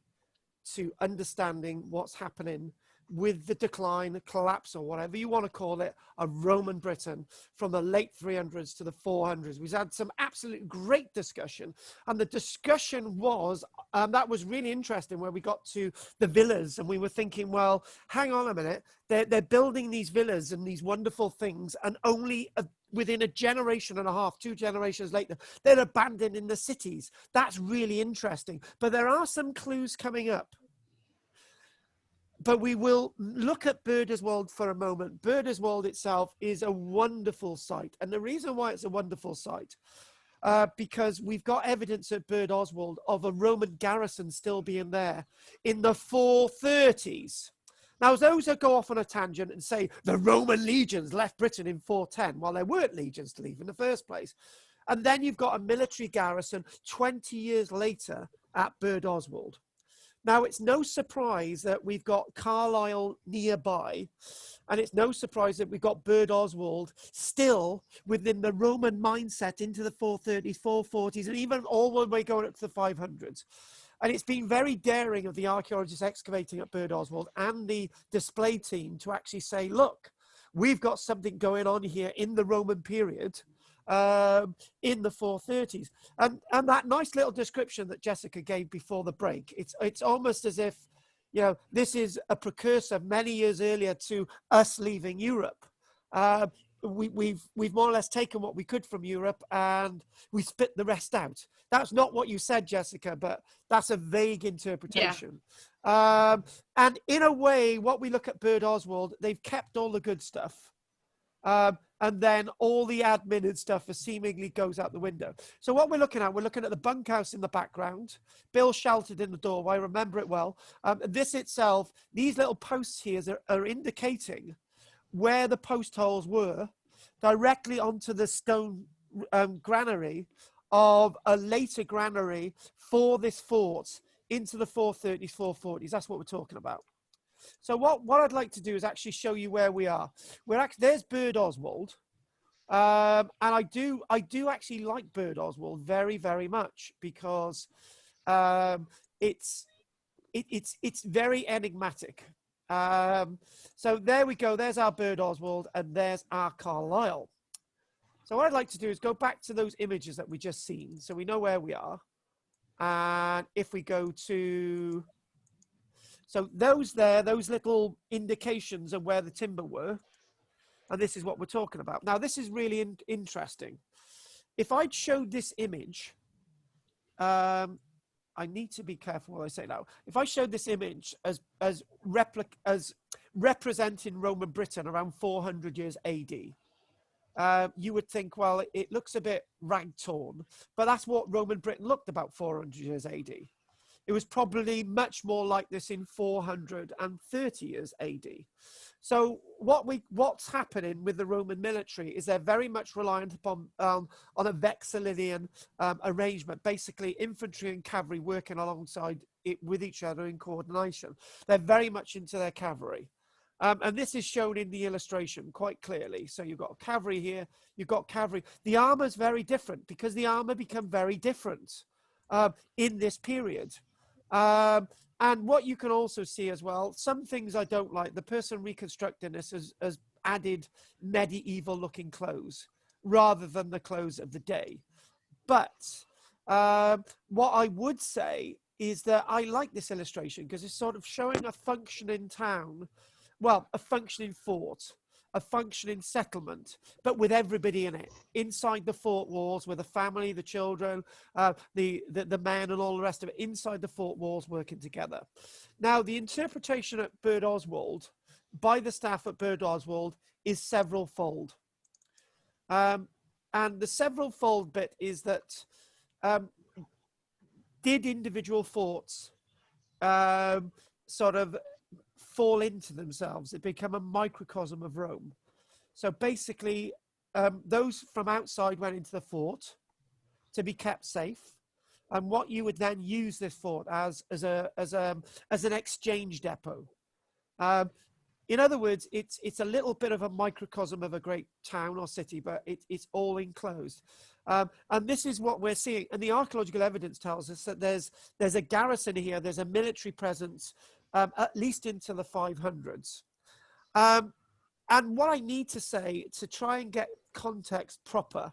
to understanding what's happening with the decline, collapse, or whatever you want to call it, of Roman Britain from the late 300s to the 400s. We've had some absolute great discussion, and the discussion was, that was really interesting, where we got to the villas, and we were thinking, well, hang on a minute, they're building these villas and these wonderful things, and only within a generation and a half, 2 generations later, they're abandoning the cities. That's really interesting. But there are some clues coming up. But we will look at Birdoswald for a moment. Birdoswald itself is a wonderful site. And the reason why it's a wonderful site, because we've got evidence at Birdoswald of a Roman garrison still being there in the 430s. Now, those that go off on a tangent and say the Roman legions left Britain in 410, well, there weren't legions to leave in the first place. And then you've got a military garrison 20 years later at Birdoswald. Now, it's no surprise that we've got Carlisle nearby, and it's no surprise that we've got Birdoswald still within the Roman mindset into the 430s, 440s, and even all the way going up to the 500s. And it's been very daring of the archaeologists excavating at Birdoswald and the display team to actually say, look, we've got something going on here in the Roman period, in the 430s. And that nice little description that Jessica gave before the break, it's almost as if, you know, this is a precursor many years earlier to us leaving Europe. We've more or less taken what we could from Europe and we spit the rest out. That's not what you said, Jessica, but that's a vague interpretation. Yeah. And in a way, what we look at Birdoswald, they've kept all the good stuff. And then all the admin and stuff seemingly goes out the window. So what we're looking at the bunkhouse in the background, Bill sheltered in the doorway, I remember it well. This itself, these little posts here are indicating where the post holes were directly onto the stone granary of a later granary for this fort into the 430s, 440s. That's what we're talking about. So what I'd like to do is actually show you where we are. There's Birdoswald, and I do actually like Birdoswald very, very much because it's very enigmatic. So there we go. There's our Birdoswald, and there's our Carlisle. So what I'd like to do is go back to those images that we just seen, so we know where we are. And if we go to, so those little indications of where the timber were, and this is what we're talking about. Now, this is really interesting. If I'd showed this image, I need to be careful what I say now. If I showed this image as representing Roman Britain around 400 years AD, you would think, well, it looks a bit rag-torn, but that's what Roman Britain looked about 400 years AD. It was probably much more like this in 430 years AD. So what's happening with the Roman military is they're very much reliant upon on a vexillinian arrangement, basically infantry and cavalry working alongside it with each other in coordination. They're very much into their cavalry. And this is shown in the illustration quite clearly. So you've got cavalry here, you've got cavalry. The armor is very different because the armor become very different in this period. And what you can also see as well, some things I don't like, the person reconstructing this has added medieval looking clothes rather than the clothes of the day. But what I would say is that I like this illustration because it's sort of showing a functioning town, well, a functioning fort, a functioning settlement, but with everybody in it, inside the fort walls, with the family, the children, the men and all the rest of it, inside the fort walls working together. Now, the interpretation at Birdoswald, by the staff at Birdoswald, is several-fold. And the several-fold bit is that did individual forts sort of fall into themselves? It become a microcosm of Rome. So basically, those from outside went into the fort to be kept safe, and what you would then use this fort as an exchange depot. In other words, it's a little bit of a microcosm of a great town or city, but it's all enclosed. And this is what we're seeing. And the archaeological evidence tells us that there's a garrison here, there's a military presence, at least into the 500s. And what I need to say to try and get context proper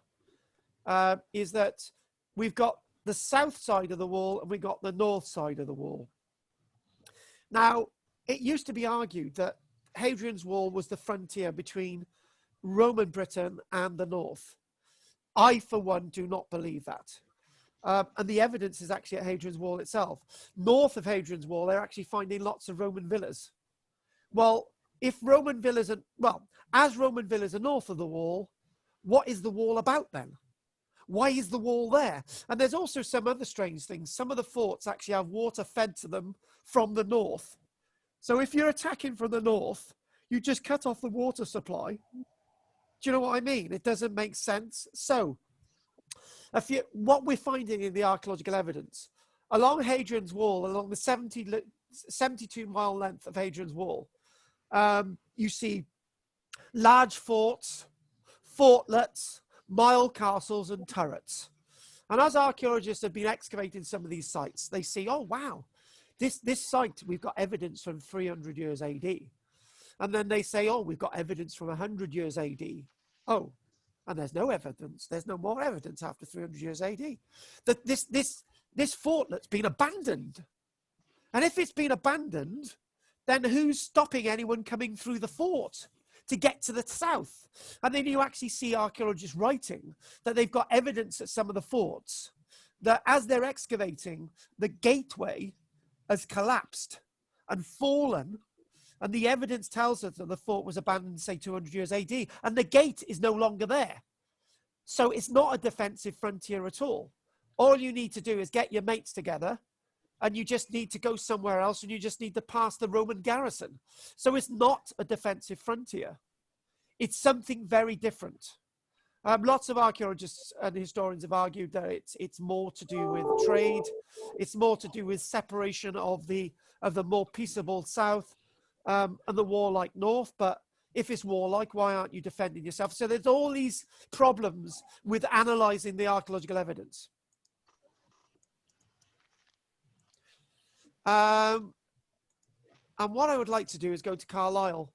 is that we've got the south side of the wall and we've got the north side of the wall. Now, it used to be argued that Hadrian's Wall was the frontier between Roman Britain and the north. I, for one, do not believe that. And the evidence is actually at Hadrian's Wall itself. North of Hadrian's Wall, they're actually finding lots of Roman villas. Well, if Roman villas are, well, as Roman villas are north of the wall, what is the wall about then? Why is the wall there? And there's also some other strange things. Some of the forts actually have water fed to them from the north. So if you're attacking from the north, you just cut off the water supply. Do you know what I mean? It doesn't make sense. So what we're finding in the archaeological evidence, along Hadrian's Wall, along the 72-mile length of Hadrian's Wall, you see large forts, fortlets, mile castles and turrets. And as archaeologists have been excavating some of these sites, they see, oh, wow, this site, we've got evidence from 300 years AD. And then they say, oh, we've got evidence from 100 years AD. Oh, and there's no evidence. There's no more evidence after 300 years AD. That this fortlet's been abandoned. And if it's been abandoned, then who's stopping anyone coming through the fort to get to the south? And then you actually see archaeologists writing that they've got evidence at some of the forts that as they're excavating, the gateway has collapsed and fallen. And the evidence tells us that the fort was abandoned, say, 200 years AD, and the gate is no longer there. So it's not a defensive frontier at all. All you need to do is get your mates together, and you just need to go somewhere else, and you just need to pass the Roman garrison. So it's not a defensive frontier. It's something very different. Lots of archaeologists and historians have argued that it's more to do with trade. It's more to do with separation of the more peaceable south and the warlike north. But if it's warlike, why aren't you defending yourself? So there's all these problems with analysing the archaeological evidence. And what I would like to do is go to Carlisle.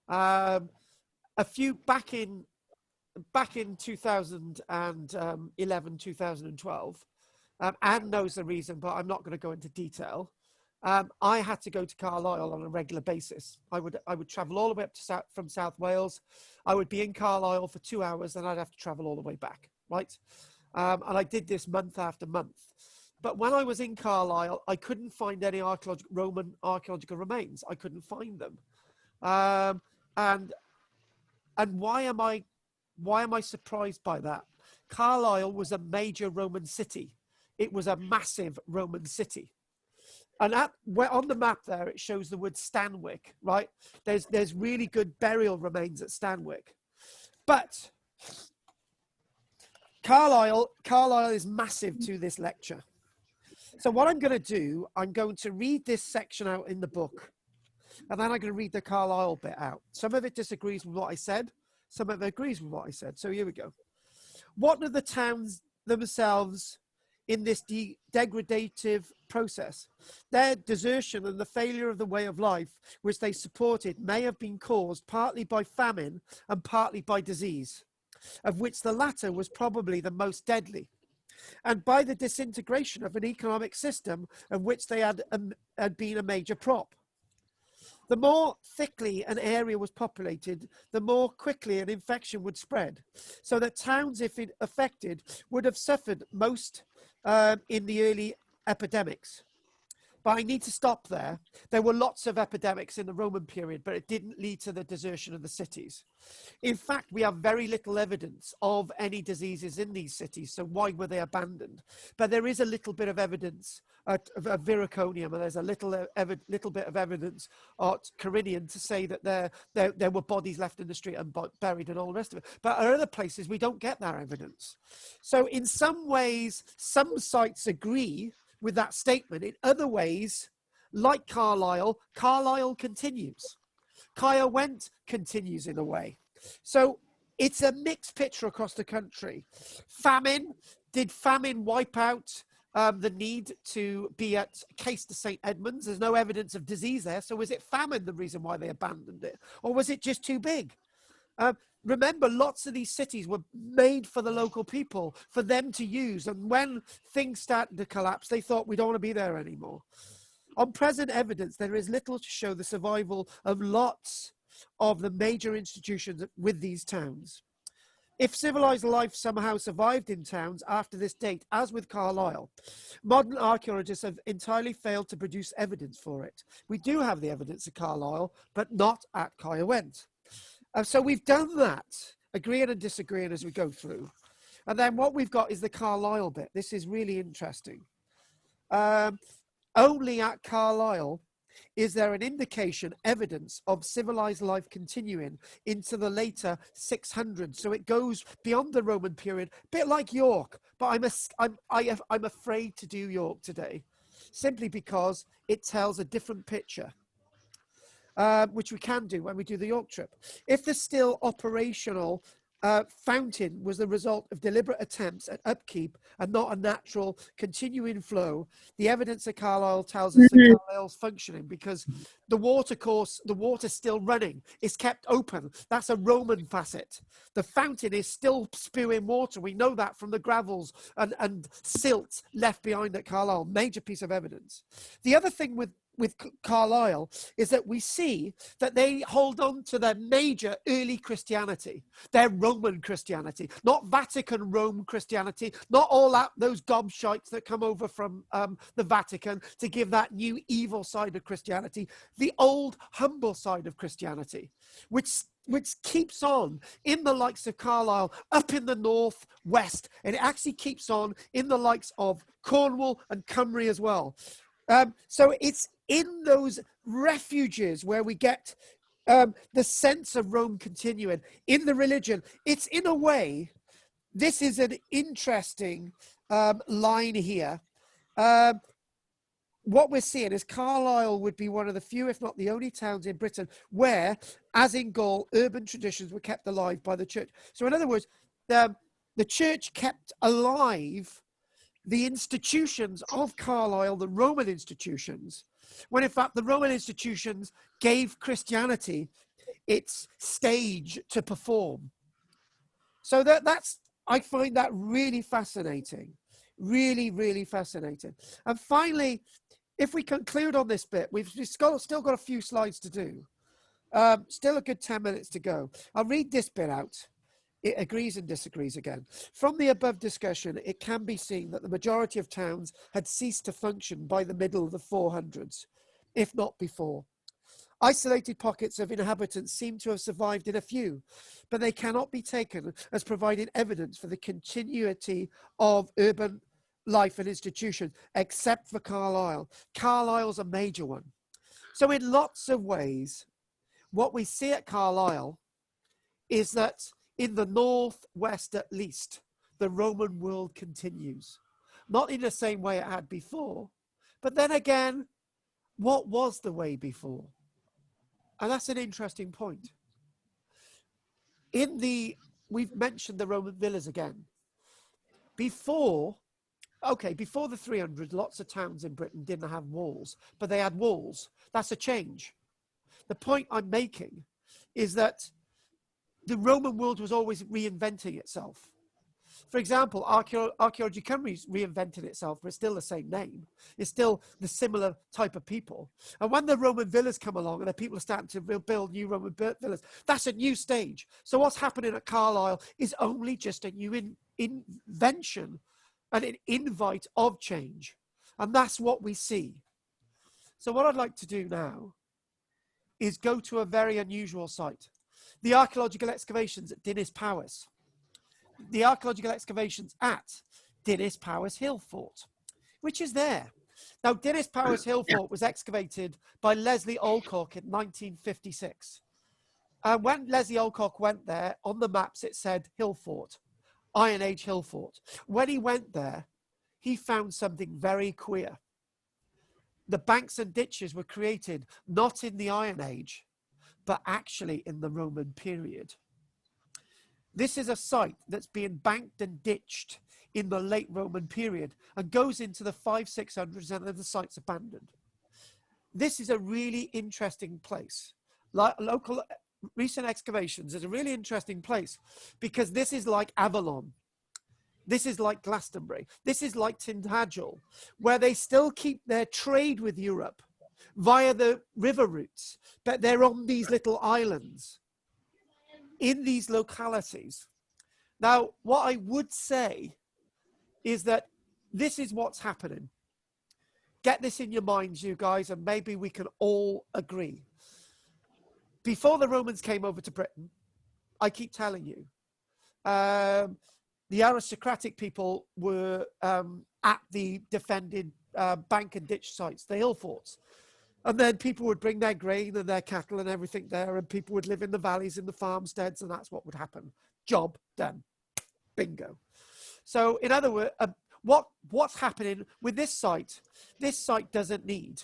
Back in 2011, 2012, Anne knows the reason, but I'm not going to go into detail. I had to go to Carlisle on a regular basis. I would travel all the way up to from South Wales. I would be in Carlisle for 2 hours, and I'd have to travel all the way back, right? And I did this month after month. But when I was in Carlisle, I couldn't find any Roman archaeological remains. I couldn't find them. And why am I surprised by that? Carlisle was a major Roman city. It was a massive Roman city. And on the map there, it shows the word Stanwick, right? There's really good burial remains at Stanwick. But Carlisle is massive to this lecture. So what I'm going to do, I'm going to read this section out in the book, and then I'm going to read the Carlisle bit out. Some of it disagrees with what I said. Some of it agrees with what I said. So here we go. What are the towns themselves in this degradative process? Their desertion and the failure of the way of life which they supported may have been caused partly by famine and partly by disease, of which the latter was probably the most deadly, and by the disintegration of an economic system of which they had been a major prop. The more thickly an area was populated, the more quickly an infection would spread, so that towns, if affected, would have suffered most in the early epidemics. But I need to stop there. There were lots of epidemics in the Roman period, but it didn't lead to the desertion of the cities. In fact, we have very little evidence of any diseases in these cities, so why were they abandoned? But there is a little bit of evidence at Viriconium, and there's a little bit of evidence at Carinium to say that there were bodies left in the street and buried and all the rest of it. But at other places, we don't get that evidence. So in some ways, some sites agree with that statement. In other ways, like Carlisle, Carlisle continues. Caerwent continues in a way. So it's a mixed picture across the country. Famine, did famine wipe out the need to be at Caister St. Edmunds? There's no evidence of disease there. So was it famine the reason why they abandoned it? Or was it just too big? Remember, lots of these cities were made for the local people, for them to use. And when things started to collapse, they thought, we don't want to be there anymore. On present evidence, there is little to show the survival of lots of the major institutions with these towns. If civilized life somehow survived in towns after this date, as with Carlisle, modern archaeologists have entirely failed to produce evidence for it. We do have the evidence at Carlisle, but not at Caerwent. So we've done that, agreeing and disagreeing as we go through. And then what we've got is the Carlisle bit. This is really interesting. Only at Carlisle is there an indication, evidence of civilized life continuing into the later 600s. So it goes beyond the Roman period, a bit like York. But I'm afraid to do York today, simply because it tells a different picture. Which we can do when we do the York trip. If the still operational fountain was the result of deliberate attempts at upkeep and not a natural continuing flow, the evidence of Carlisle tells us that Carlisle's functioning because the water course, the water's still running, it's kept open. That's a Roman facet. The fountain is still spewing water. We know that from the gravels and silt left behind at Carlisle. Major piece of evidence. The other thing with Carlisle is that we see that they hold on to their major early Christianity, their Roman Christianity, not Vatican Rome Christianity, not all that those gobshites that come over from the Vatican to give that new evil side of Christianity, the old humble side of Christianity, which keeps on in the likes of Carlisle up in the northwest, and it actually keeps on in the likes of Cornwall and Cymru as well. So it's in those refuges where we get the sense of Rome continuing. In the religion, it's in a way, this is an interesting line here. What we're seeing is Carlisle would be one of the few, if not the only towns in Britain where, as in Gaul, urban traditions were kept alive by the church. So in other words, the church kept alive the institutions of Carlisle, the Roman institutions, when in fact the Roman institutions gave Christianity its stage to perform. So that's, I find that really fascinating, really, really fascinating. And finally, if we conclude on this bit, we've still got a few slides to do. Still a good 10 minutes to go. I'll read this bit out. It agrees and disagrees again. From the above discussion, it can be seen that the majority of towns had ceased to function by the middle of the 400s, if not before. Isolated pockets of inhabitants seem to have survived in a few, but they cannot be taken as providing evidence for the continuity of urban life and institution, except for Carlisle. Carlisle's a major one. So in lots of ways, what we see at Carlisle is that in the northwest, at least, the Roman world continues. Not in the same way it had before, but then again, what was the way before? And that's an interesting point. We've mentioned the Roman villas again. Before the 300s, lots of towns in Britain didn't have walls, but they had walls. That's a change. The point I'm making is that the Roman world was always reinventing itself. For example, Archaeology Cymru's reinvented itself, but it's still the same name. It's still the similar type of people. And when the Roman villas come along and the people are starting to build new Roman villas, that's a new stage. So what's happening at Carlisle is only just a new invention and an invite of change. And that's what we see. So what I'd like to do now is go to a very unusual site. The archaeological excavations at Dinas Powys. The archaeological excavations at Dinas Powys Hill Fort, which is there. Now, Dinas Powys Hill Fort was excavated by Leslie Alcock in 1956. And when Leslie Alcock went there, on the maps it said Hill Fort, Iron Age Hill Fort. When he went there, he found something very queer. The banks and ditches were created not in the Iron Age, but actually in the Roman period. This is a site that's being banked and ditched in the late Roman period and goes into the 500-600s, and then the site's abandoned. This is a really interesting place. Local recent excavations is a really interesting place because this is like Avalon. This is like Glastonbury. This is like Tintagel, where they still keep their trade with Europe via the river routes, but they're on these little islands in these localities. Now, what I would say is that this is what's happening. Get this in your minds, you guys, and maybe we can all agree. Before the Romans came over to Britain, I keep telling you, the aristocratic people were at the defended bank and ditch sites, the hill forts. And then people would bring their grain and their cattle and everything there, and people would live in the valleys, in the farmsteads, and that's what would happen. Job done. Bingo. So in other words, what's happening with this site? This site doesn't need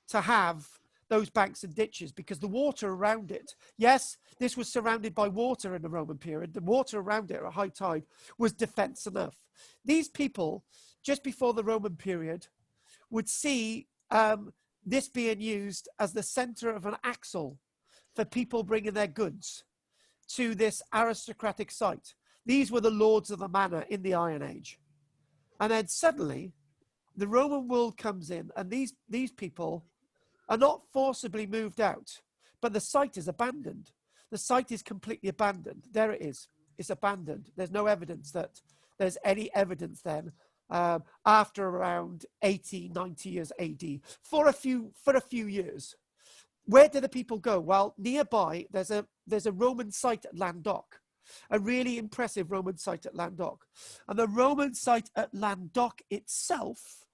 to have those banks and ditches because the water around it, yes, this was surrounded by water in the Roman period. The water around it at high tide was defense enough. These people, just before the Roman period, would see this being used as the center of an axle for people bringing their goods to this aristocratic site. These were the lords of the manor in the Iron Age. And then suddenly, the Roman world comes in, and these people are not forcibly moved out, but the site is abandoned. The site is completely abandoned. There it is. It's abandoned. There's no evidence that there's any evidence then after around 80, 90 years AD for a few years. Where do the people go? Well, nearby, there's a Roman site at Landoc, a really impressive Roman site at Landoc. And the Roman site at Landoc itself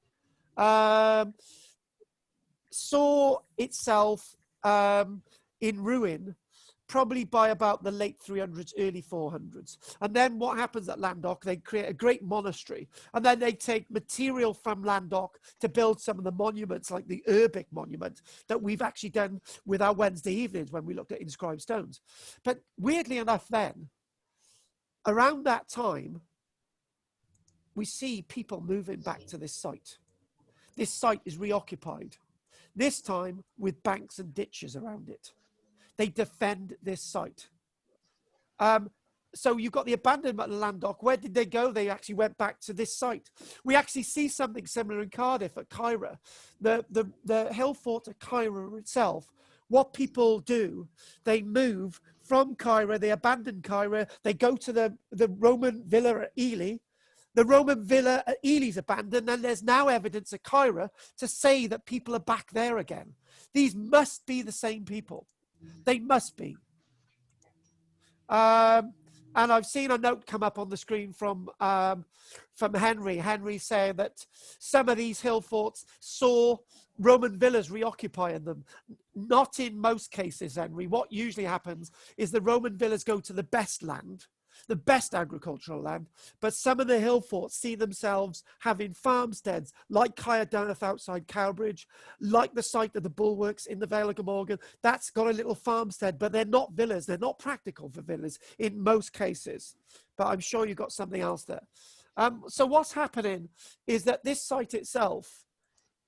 saw itself in ruin probably by about the late 300s, early 400s. And then what happens at Landoc, they create a great monastery. And then they take material from Landoc to build some of the monuments, like the Urbic monument that we've actually done with our Wednesday evenings when we looked at inscribed stones. But weirdly enough then, around that time, we see people moving back to this site. This site is reoccupied, this time with banks and ditches around it. They defend this site. So you've got the abandonment of Landoc. Where did they go? They actually went back to this site. We actually see something similar in Cardiff at Caerau. The hill fort at Caerau itself, what people do, they move from Caerau, they abandon Caerau, they go to the Roman villa at Ely. The Roman villa at Ely's abandoned, and there's now evidence at Caerau to say that people are back there again. These must be the same people. They must be. And I've seen a note come up on the screen from Henry. Henry saying that some of these hill forts saw Roman villas reoccupying them. Not in most cases, Henry. What usually happens is the Roman villas go to the best land, the best agricultural land, but some of the hill forts see themselves having farmsteads like Caerdydd outside Cowbridge, like the site of the Bulwarks in the Vale of Glamorgan. That's got a little farmstead, but they're not villas. They're not practical for villas in most cases, but I'm sure you've got something else there. So what's happening is that this site itself,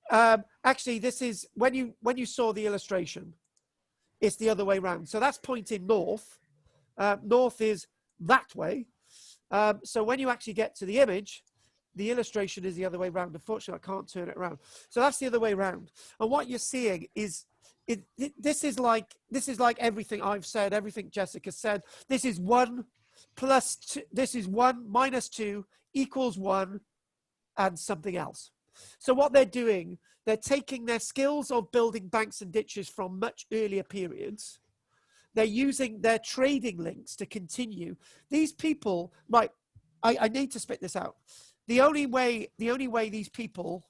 actually this is, when you saw the illustration, it's the other way around. So that's pointing north. North is that way. So when you actually get to the image, the illustration is the other way around. Unfortunately, I can't turn it around. So that's the other way around. And what you're seeing is, this is like everything I've said, everything Jessica said. This is 1 plus 2, this is 1 minus 2 equals 1 and something else. So what they're doing, they're taking their skills of building banks and ditches from much earlier periods. They're using their trading links to continue. These people, right, I need to spit this out. The only way these people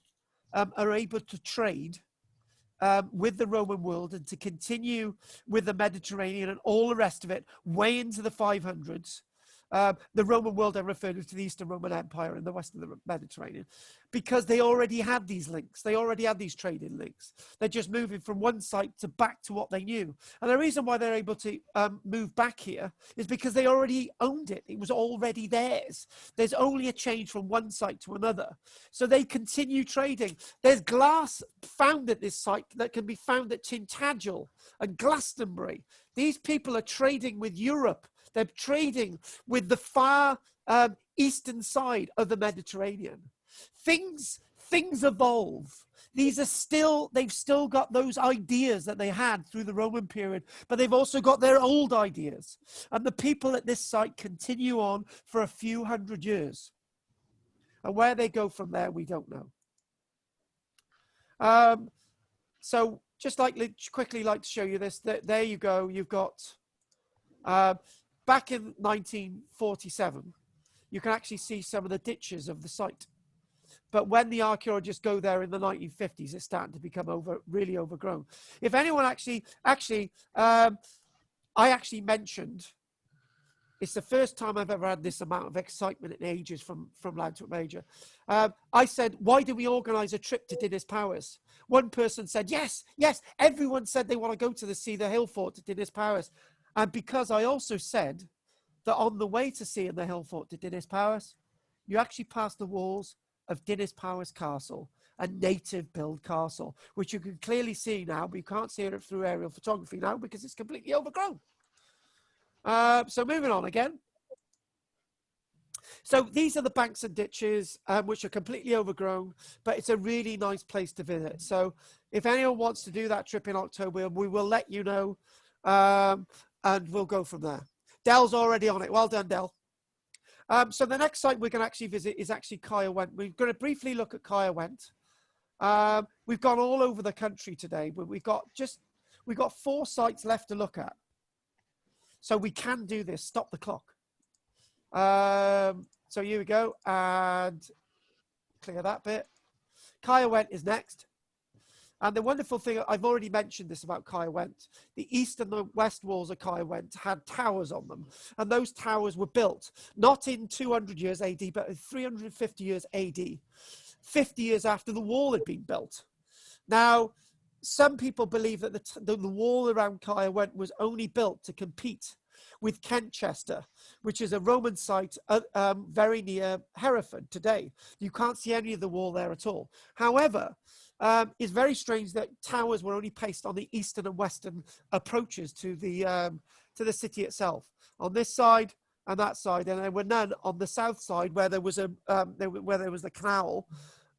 are able to trade with the Roman world and to continue with the Mediterranean and all the rest of it way into the 500s, the Roman world, I refer to the Eastern Roman Empire and the west of the Mediterranean, because they already had these links. They already had these trading links. They're just moving from one site to back to what they knew. And the reason why they're able to move back here is because they already owned it. It was already theirs. There's only a change from one site to another. So they continue trading. There's glass found at this site that can be found at Tintagel and Glastonbury. These people are trading with Europe. They're trading with the far eastern side of the Mediterranean. Things evolve. They've still got those ideas that they had through the Roman period, but they've also got their old ideas. And the people at this site continue on for a few hundred years. And where they go from there, we don't know. So just quickly like to show you this. There you go. You've got, back in 1947, you can actually see some of the ditches of the site. But when the archaeologists go there in the 1950s, it's starting to become really overgrown. If anyone I actually mentioned It's the first time I've ever had this amount of excitement in ages from Lantwick Major. I said, why do we organise a trip to Dinas Powys? One person said, yes, yes. Everyone said they want to go to see the hill fort to Dinas Powys. And because I also said that on the way to seeing the hill fort to Dinas Powys, you actually pass the walls of Dinas Powys Castle, a native build castle, which you can clearly see now, but you can't see it through aerial photography now because it's completely overgrown. So moving on again. So these are the banks and ditches, which are completely overgrown, but it's a really nice place to visit. So if anyone wants to do that trip in October, we will let you know, and we'll go from there. Dell's already on it. Well done, Dell. So the next site we're going to actually visit is actually Caer Went. We're going to briefly look at Caer Went. We've gone all over the country today, but we've got 4 sites left to look at. So we can do this. Stop the clock. So here we go, and clear that bit. Caer Went is next. And the wonderful thing, I've already mentioned this about Caer Went. The east and the west walls of Caer Went had towers on them. And those towers were built, not in 200 years AD, but in 350 years AD, 50 years after the wall had been built. Now, some people believe that the wall around Caer Went was only built to compete with Kentchester, which is a Roman site very near Hereford today. You can't see any of the wall there at all. However, it's very strange that towers were only placed on the eastern and western approaches to the city itself. On this side and that side, and there were none on the south side where there was the canal.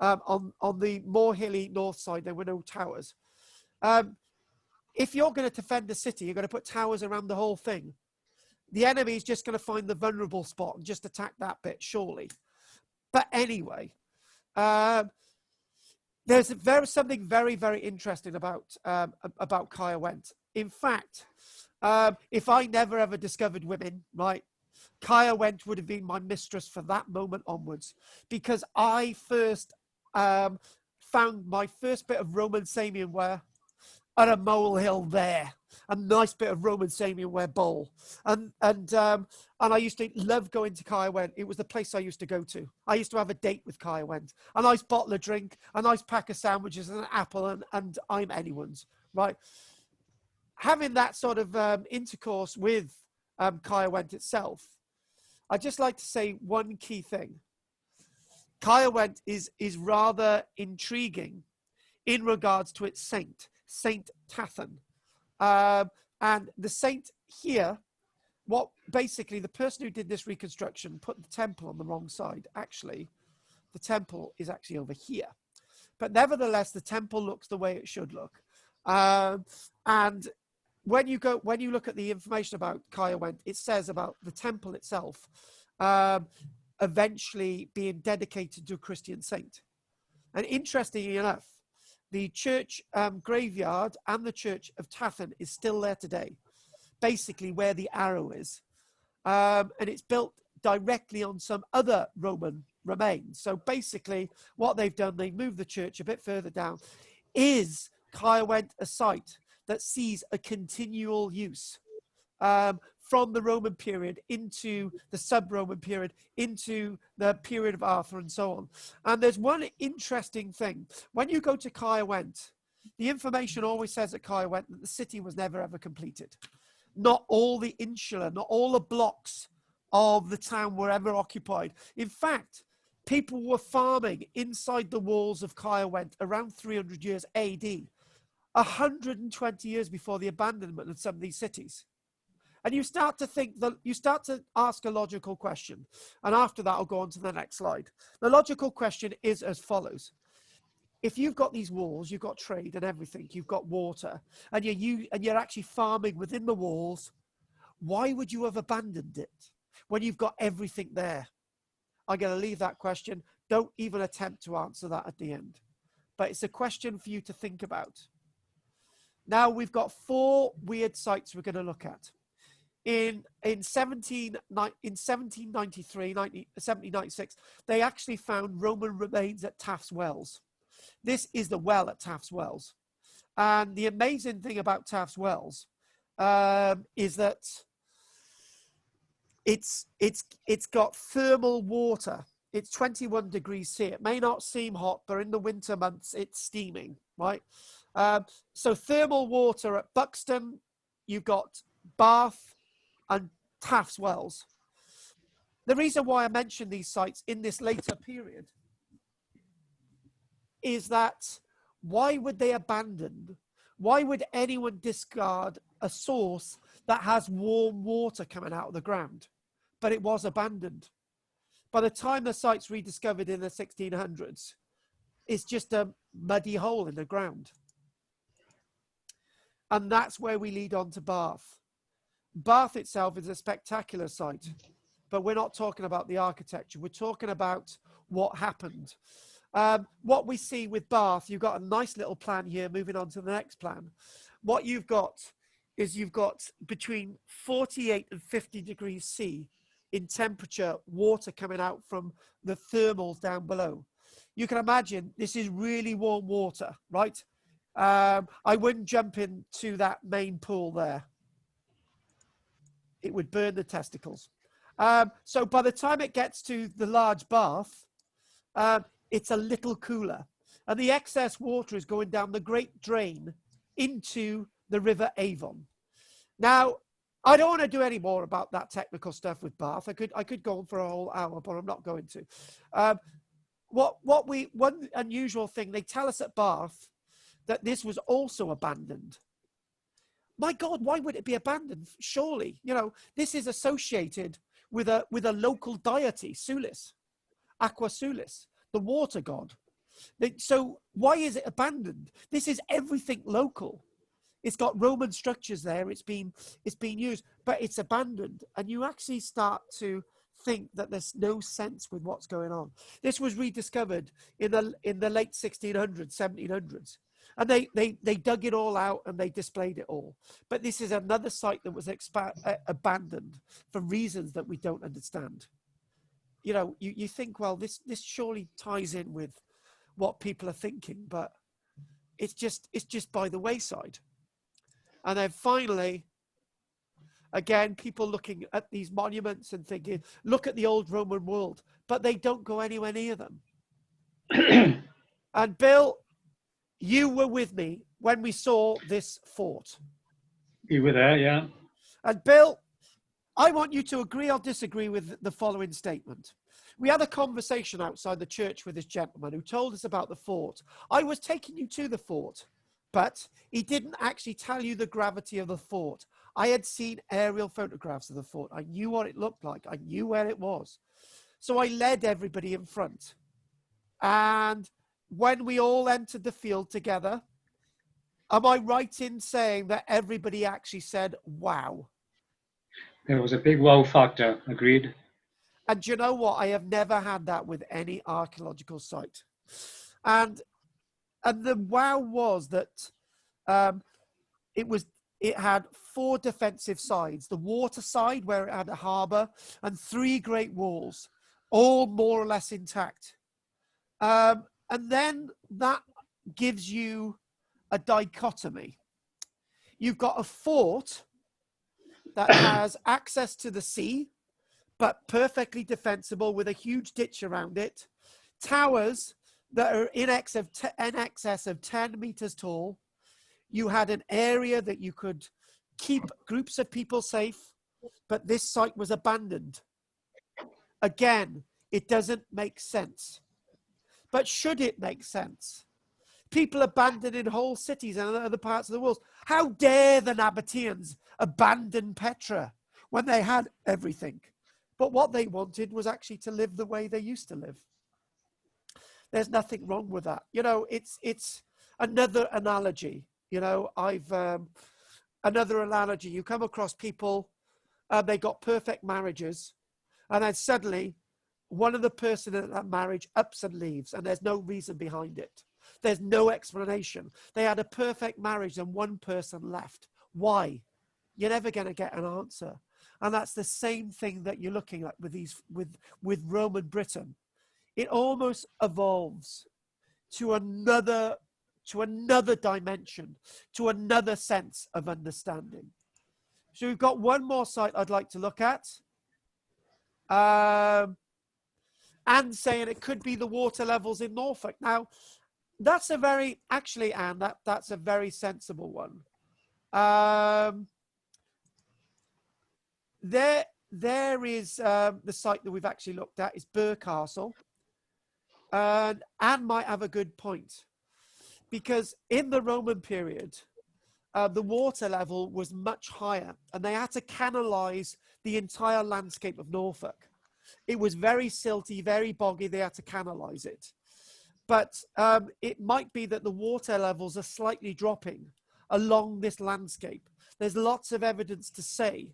On the more hilly north side, there were no towers. If you're going to defend the city, you're going to put towers around the whole thing. The enemy is just going to find the vulnerable spot and just attack that bit, surely. But anyway, there's something very, very interesting about Caer Went. In fact, if I never ever discovered women, right, Caer Went would have been my mistress from that moment onwards, because I first found my first bit of Roman Samian ware at a molehill there, a nice bit of Roman Samian ware bowl, and I used to love going to Caer Went. It was the place I used to go to. I used to have a date with Caer Went, a nice bottle of drink, a nice pack of sandwiches, and an apple, and I'm anyone's, right? Having that sort of intercourse with Caer Went itself, I'd just like to say one key thing. Caer Went is rather intriguing in regards to its saint, Saint Tathan. And the saint here, what basically the person who did this reconstruction put the temple on the wrong side. Actually, the temple is actually over here. But nevertheless, the temple looks the way it should look. And when you look at the information about Caer Went, it says about the temple itself eventually being dedicated to a Christian saint. And interestingly enough, the church graveyard and the church of Tathan is still there today, basically where the arrow is. And it's built directly on some other Roman remains. So basically what they've done, they moved the church a bit further down. Is Caer Went a site that sees a continual use from the Roman period into the sub-Roman period, into the period of Arthur and so on. And there's one interesting thing. When you go to Caer Went, the information always says at Caer Went that the city was never ever completed. Not all the insula, not all the blocks of the town were ever occupied. In fact, people were farming inside the walls of Caer Went around 300 years AD, 120 years before the abandonment of some of these cities. And you start to ask a logical question. And after that, I'll go on to the next slide. The logical question is as follows. If you've got these walls, you've got trade and everything, you've got water, and you're actually farming within the walls, why would you have abandoned it when you've got everything there? I'm going to leave that question. Don't even attempt to answer that at the end. But it's a question for you to think about. Now we've got 4 weird sites we're going to look at. In 1793, 1796, they actually found Roman remains at Taff's Wells. This is the well at Taff's Wells. And the amazing thing about Taff's Wells is that it's got thermal water. It's 21 degrees C. It may not seem hot, but in the winter months, it's steaming, right? So thermal water at Buxton, you've got Bath and Taffs Wells. The reason why I mention these sites in this later period is that why would they abandon? Why would anyone discard a source that has warm water coming out of the ground? But it was abandoned. By the time the site's rediscovered in the 1600s, it's just a muddy hole in the ground. And that's where we lead on to Bath. Bath itself is a spectacular site, but we're not talking about the architecture. We're talking about what happened. What we see with Bath, you've got a nice little plan here, moving on to the next plan. What you've got is you've got between 48 and 50 degrees C in temperature, water coming out from the thermals down below. You can imagine this is really warm water, right? I wouldn't jump into that main pool there. It would burn the testicles. So by the time it gets to the large bath, it's a little cooler. And the excess water is going down the Great Drain into the River Avon. Now, I don't want to do any more about that technical stuff with Bath. I could go on for a whole hour, but I'm not going to. One unusual thing, they tell us at Bath that this was also abandoned. My God, why would it be abandoned? Surely, you know, this is associated with a local deity, Sulis, Aqua Sulis, the water god. So why is it abandoned? This is everything local. It's got Roman structures there. It's been used, but it's abandoned. And you actually start to think that there's no sense with what's going on. This was rediscovered in the late 1600s, 1700s. And they dug it all out and they displayed it all. But this is another site that was abandoned for reasons that we don't understand. You know, you think, well, this surely ties in with what people are thinking, but it's just by the wayside. And then finally, again, people looking at these monuments and thinking, look at the old Roman world, but they don't go anywhere near them. And Bill, you were with me when we saw this fort. You were there, yeah. And Bill, I want you to agree or disagree with the following statement. We had a conversation outside the church with this gentleman who told us about the fort. I was taking you to the fort, but he didn't actually tell you the gravity of the fort. I had seen aerial photographs of the fort. I knew what it looked like. I knew where it was. So I led everybody in front. And when we all entered the field together, am I right in saying that everybody actually said, wow? There was a big wow factor, agreed. And do you know what? I have never had that with any archaeological site. And the wow was that it had 4 defensive sides. The water side, where it had a harbour, and 3 great walls, all more or less intact. And then that gives you a dichotomy. You've got a fort that has access to the sea, but perfectly defensible with a huge ditch around it. Towers that are in excess of 10 meters tall. You had an area that you could keep groups of people safe, but this site was abandoned. Again, it doesn't make sense. But should it make sense? People abandoning whole cities and other parts of the world. How dare the Nabateans abandon Petra when they had everything? But what they wanted was actually to live the way they used to live. There's nothing wrong with that. You know, it's another analogy. You know, another analogy. You come across people, they got perfect marriages, and then suddenly one of the person in that marriage ups and leaves, and there's no reason behind it. There's no explanation. They had a perfect marriage and one person left. Why? You're never going to get an answer. And that's the same thing that you're looking at with Roman Britain. It almost evolves to another dimension, to another sense of understanding. So we've got one more site I'd like to look at. and saying it could be the water levels in Norfolk. Now, that's a very, actually, Anne, that's a very sensible one. There is the site that we've actually looked at is Burghcastle. And Anne might have a good point, because in the Roman period, the water level was much higher, and they had to canalize the entire landscape of Norfolk. It was very silty, very boggy. They had to canalize it. But it might be that the water levels are slightly dropping along this landscape. There's lots of evidence to say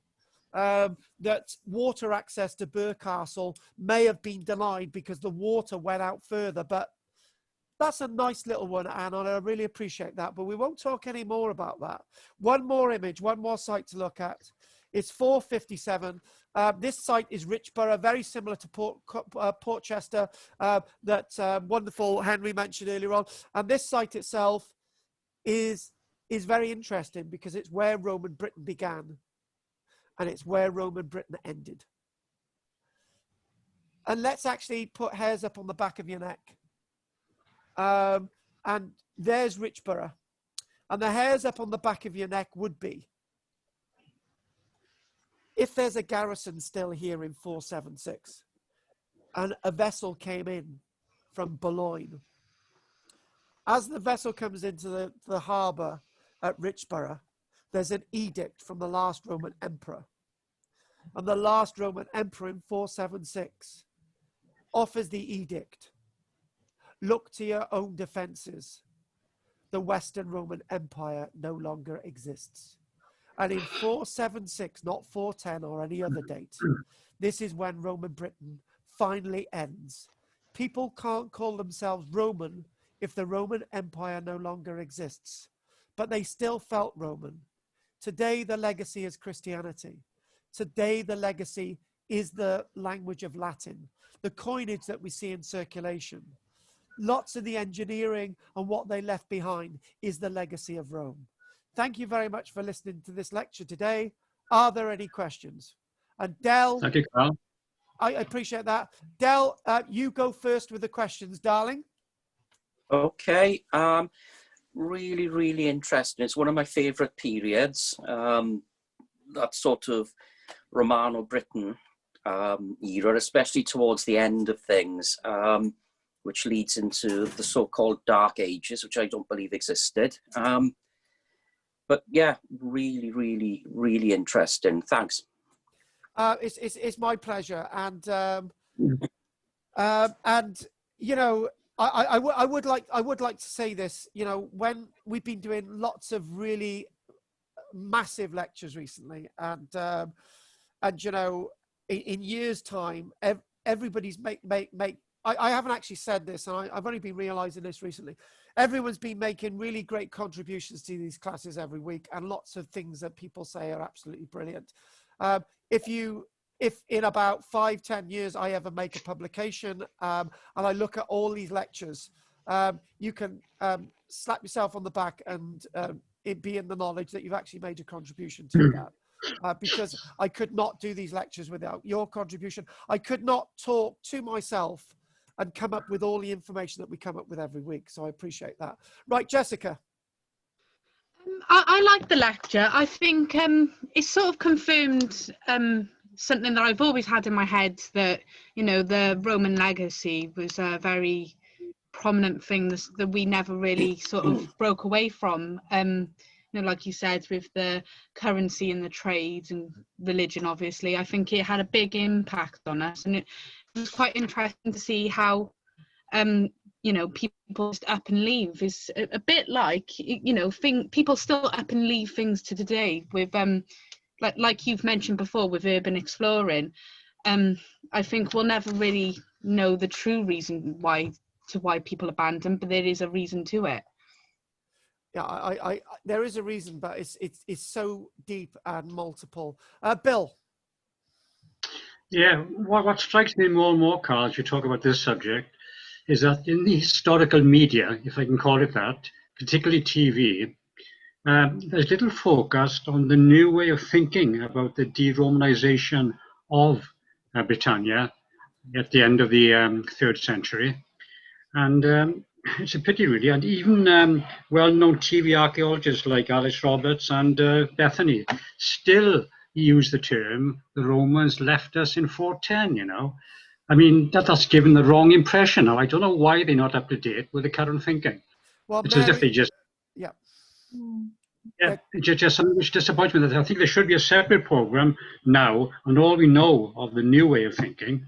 that water access to Burghcastle may have been denied because the water went out further. But that's a nice little one, Anne, and I really appreciate that. But we won't talk any more about that. One more image, one more site to look at. It's 457. This site is Richborough, very similar to Portchester, that wonderful Henry mentioned earlier on. And this site itself is very interesting because it's where Roman Britain began, and it's where Roman Britain ended. And let's actually put hairs up on the back of your neck. And there's Richborough. And the hairs up on the back of your neck would be, if there's a garrison still here in 476 and a vessel came in from Boulogne, as the vessel comes into the harbour at Richborough, there's an edict from the last Roman emperor. And the last Roman emperor in 476 offers the edict: look to your own defences. The Western Roman Empire no longer exists. And in 476, not 410 or any other date, this is when Roman Britain finally ends. People can't call themselves Roman if the Roman Empire no longer exists, but they still felt Roman. Today, the legacy is Christianity. Today, the legacy is the language of Latin, the coinage that we see in circulation. Lots of the engineering and what they left behind is the legacy of Rome. Thank you very much for listening to this lecture today. Are there any questions? And Del, Thank you, Carl. I appreciate that. Del, you go first with the questions, darling. Okay. Really, really interesting. It's one of my favorite periods. That sort of Romano-Britain era, especially towards the end of things, which leads into the so-called Dark Ages, which I don't believe existed. But yeah, really, really, really interesting. Thanks. It's my pleasure, and you know, I would like to say this. You know, when we've been doing lots of really massive lectures recently, and you know, in years' time, everybody's I haven't actually said this, and I've only been realizing this recently. Everyone's been making really great contributions to these classes every week, and lots of things that people say are absolutely brilliant. If in about 5-10 years I ever make a publication and I look at all these lectures, you can slap yourself on the back and it be in the knowledge that you've actually made a contribution to that. Because I could not do these lectures without your contribution. I could not talk to myself and come up with all the information that we come up with every week. So I appreciate that. Right, Jessica. I like the lecture. I think it's sort of confirmed something that I've always had in my head, that, you know, the Roman legacy was a very prominent thing that we never really sort of broke away from. You know, like you said, with the currency and the trade and religion, obviously, I think it had a big impact on us. And it was quite interesting to see how, you know, people just up and leave is a bit like, you know, people still up and leave things to today with, like you've mentioned before, with urban exploring. I think we'll never really know the true reason why people abandon, but there is a reason to it. Yeah, there is a reason, but it's so deep and multiple. Bill. Yeah, what strikes me more and more, Carl, as you talk about this subject, is that in the historical media, if I can call it that, particularly TV, there's little focus on the new way of thinking about the de-Romanization of Britannia at the end of the 3rd century. And it's a pity, really. And even well-known TV archaeologists like Alice Roberts and Bethany still use the term, the Romans left us in 410, you know. I mean, that's given the wrong impression. Now, I don't know why they're not up to date with the current thinking. Well, It's as if they just, yeah. yeah, it's just something which disappoints me. That I think there should be a separate program now on all we know of the new way of thinking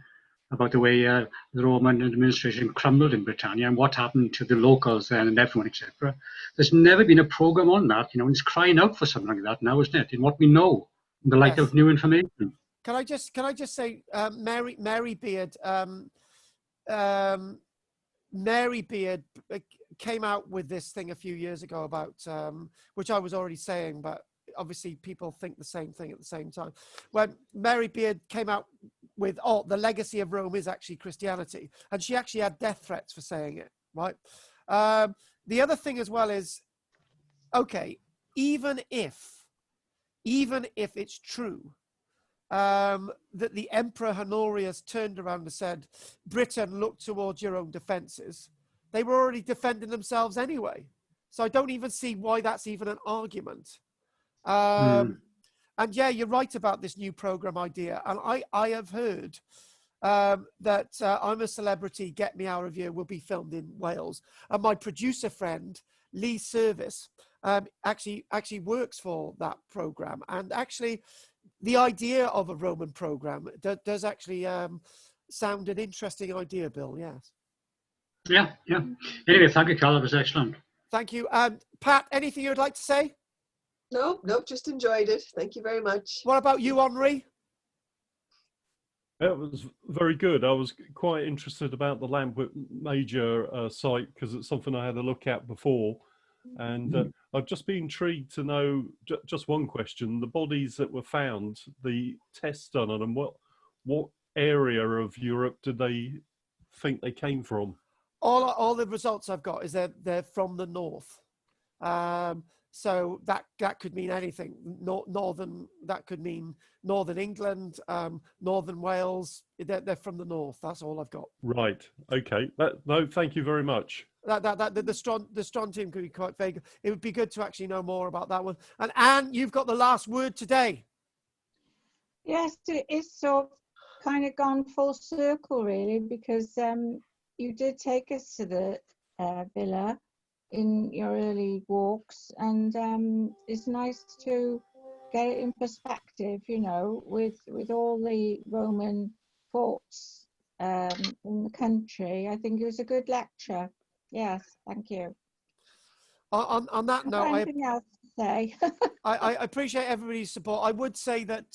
about the way the Roman administration crumbled in Britannia and what happened to the locals then and everyone, etc. There's never been a program on that, you know, and it's crying out for something like that now, isn't it? In what we know, in the light Yes. of new information. Can I just say, Mary Beard, Mary Beard came out with this thing a few years ago about, which I was already saying, but obviously people think the same thing at the same time. When Mary Beard came out with, oh, the legacy of Rome is actually Christianity, and she actually had death threats for saying it, right? The other thing as well is, okay, even if it's true, that the Emperor Honorius turned around and said, Britain, look towards your own defenses. They were already defending themselves anyway. So I don't even see why that's even an argument. And yeah, you're right about this new program idea. And I have heard that I'm a Celebrity, Get Me Out of Here will be filmed in Wales. And my producer friend, Lee Service, actually works for that program. And actually, the idea of a Roman program does actually sound an interesting idea, Bill. Yes. Yeah, yeah. Anyway, thank you, Carl. That was excellent. Thank you. Pat, anything you'd like to say? Nope, just enjoyed it. Thank you very much. What about you, Henri? It was very good. I was quite interested about the Lambert Major site because it's something I had a look at before. And I'd just be intrigued to know, just one question, the bodies that were found, the tests done on them, what area of Europe did they think they came from? All the results I've got is that they're from the north. So that could mean anything. Northern, that could mean Northern England, Northern Wales. They're from the north. That's all I've got. Right. Okay. No, thank you very much. The strontium could be quite vague. It would be good to actually know more about that one. And Anne, you've got the last word today. Yes, it's sort of kind of gone full circle, really, because you did take us to the villa in your early walks, and it's nice to get it in perspective, you know, with all the Roman forts in the country. I think it was a good lecture. Yes, thank you. On that note, anything else to say? I appreciate everybody's support. I would say that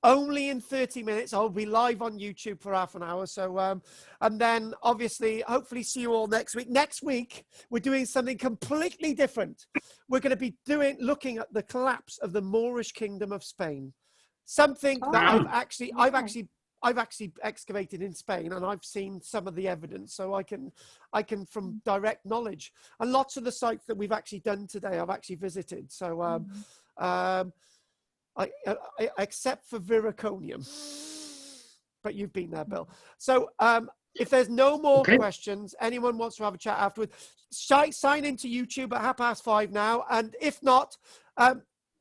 only in 30 minutes I'll be live on YouTube for half an hour. So, and then obviously, hopefully see you all next week. Next week, we're doing something completely different. We're going to be looking at the collapse of the Moorish Kingdom of Spain. Something that I've actually excavated in Spain, and I've seen some of the evidence, so I can from direct knowledge. And lots of the sites that we've actually done today, I've actually visited. So, I except for Viraconium, but you've been there, Bill. So, if there's no more questions, anyone wants to have a chat afterwards, sign into YouTube at 5:30 now, and if not,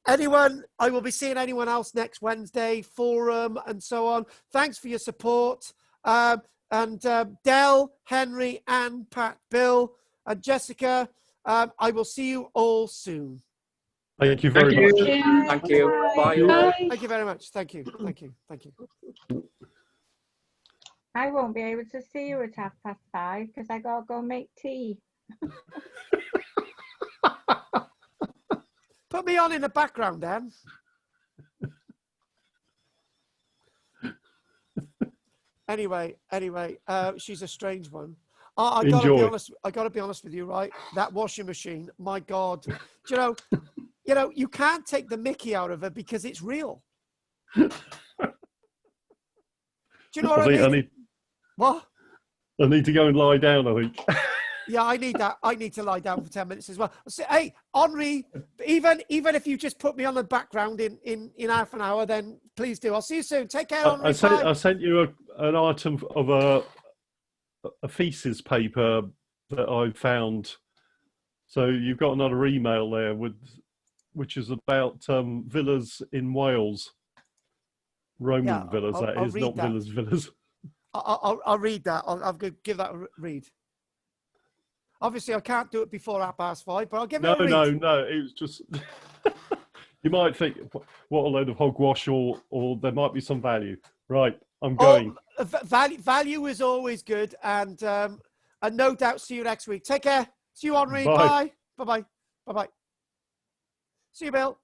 anyone, I will be seeing anyone else next Wednesday, forum and so on. Thanks for your support. And Del, Henry, Anne, Pat, Bill, and Jessica, I will see you all soon. Thank you very much. Thank you. Bye. Bye. Thank you very much. Thank you. Thank you. Thank you. I won't be able to see you at 5:30 because I gotta go make tea. Put me on in the background, Dan. Anyway, she's a strange one. I gotta be honest with you, right? That washing machine, my God. Do you know, you can't take the mickey out of her because it's real. Do you know what I mean? I need to go and lie down, I think. Yeah, I need that. I need to lie down for 10 minutes as well. So, hey, Henri, even if you just put me on the background in half an hour, then please do. I'll see you soon. Take care, Henri. I sent you an item of a thesis paper that I found. So you've got another email there which is about villas in Wales. Roman villas, I'll is, read not that. villas. I'll read that. I'll give that a read. Obviously, I can't do it before 5:30, but I'll give it a read. No. It was just you might think what a load of hogwash, or there might be some value. Right, I'm going. Value is always good, and no doubt see you next week. Take care. See you, Henri. Bye. Bye. Bye. See you, Bill.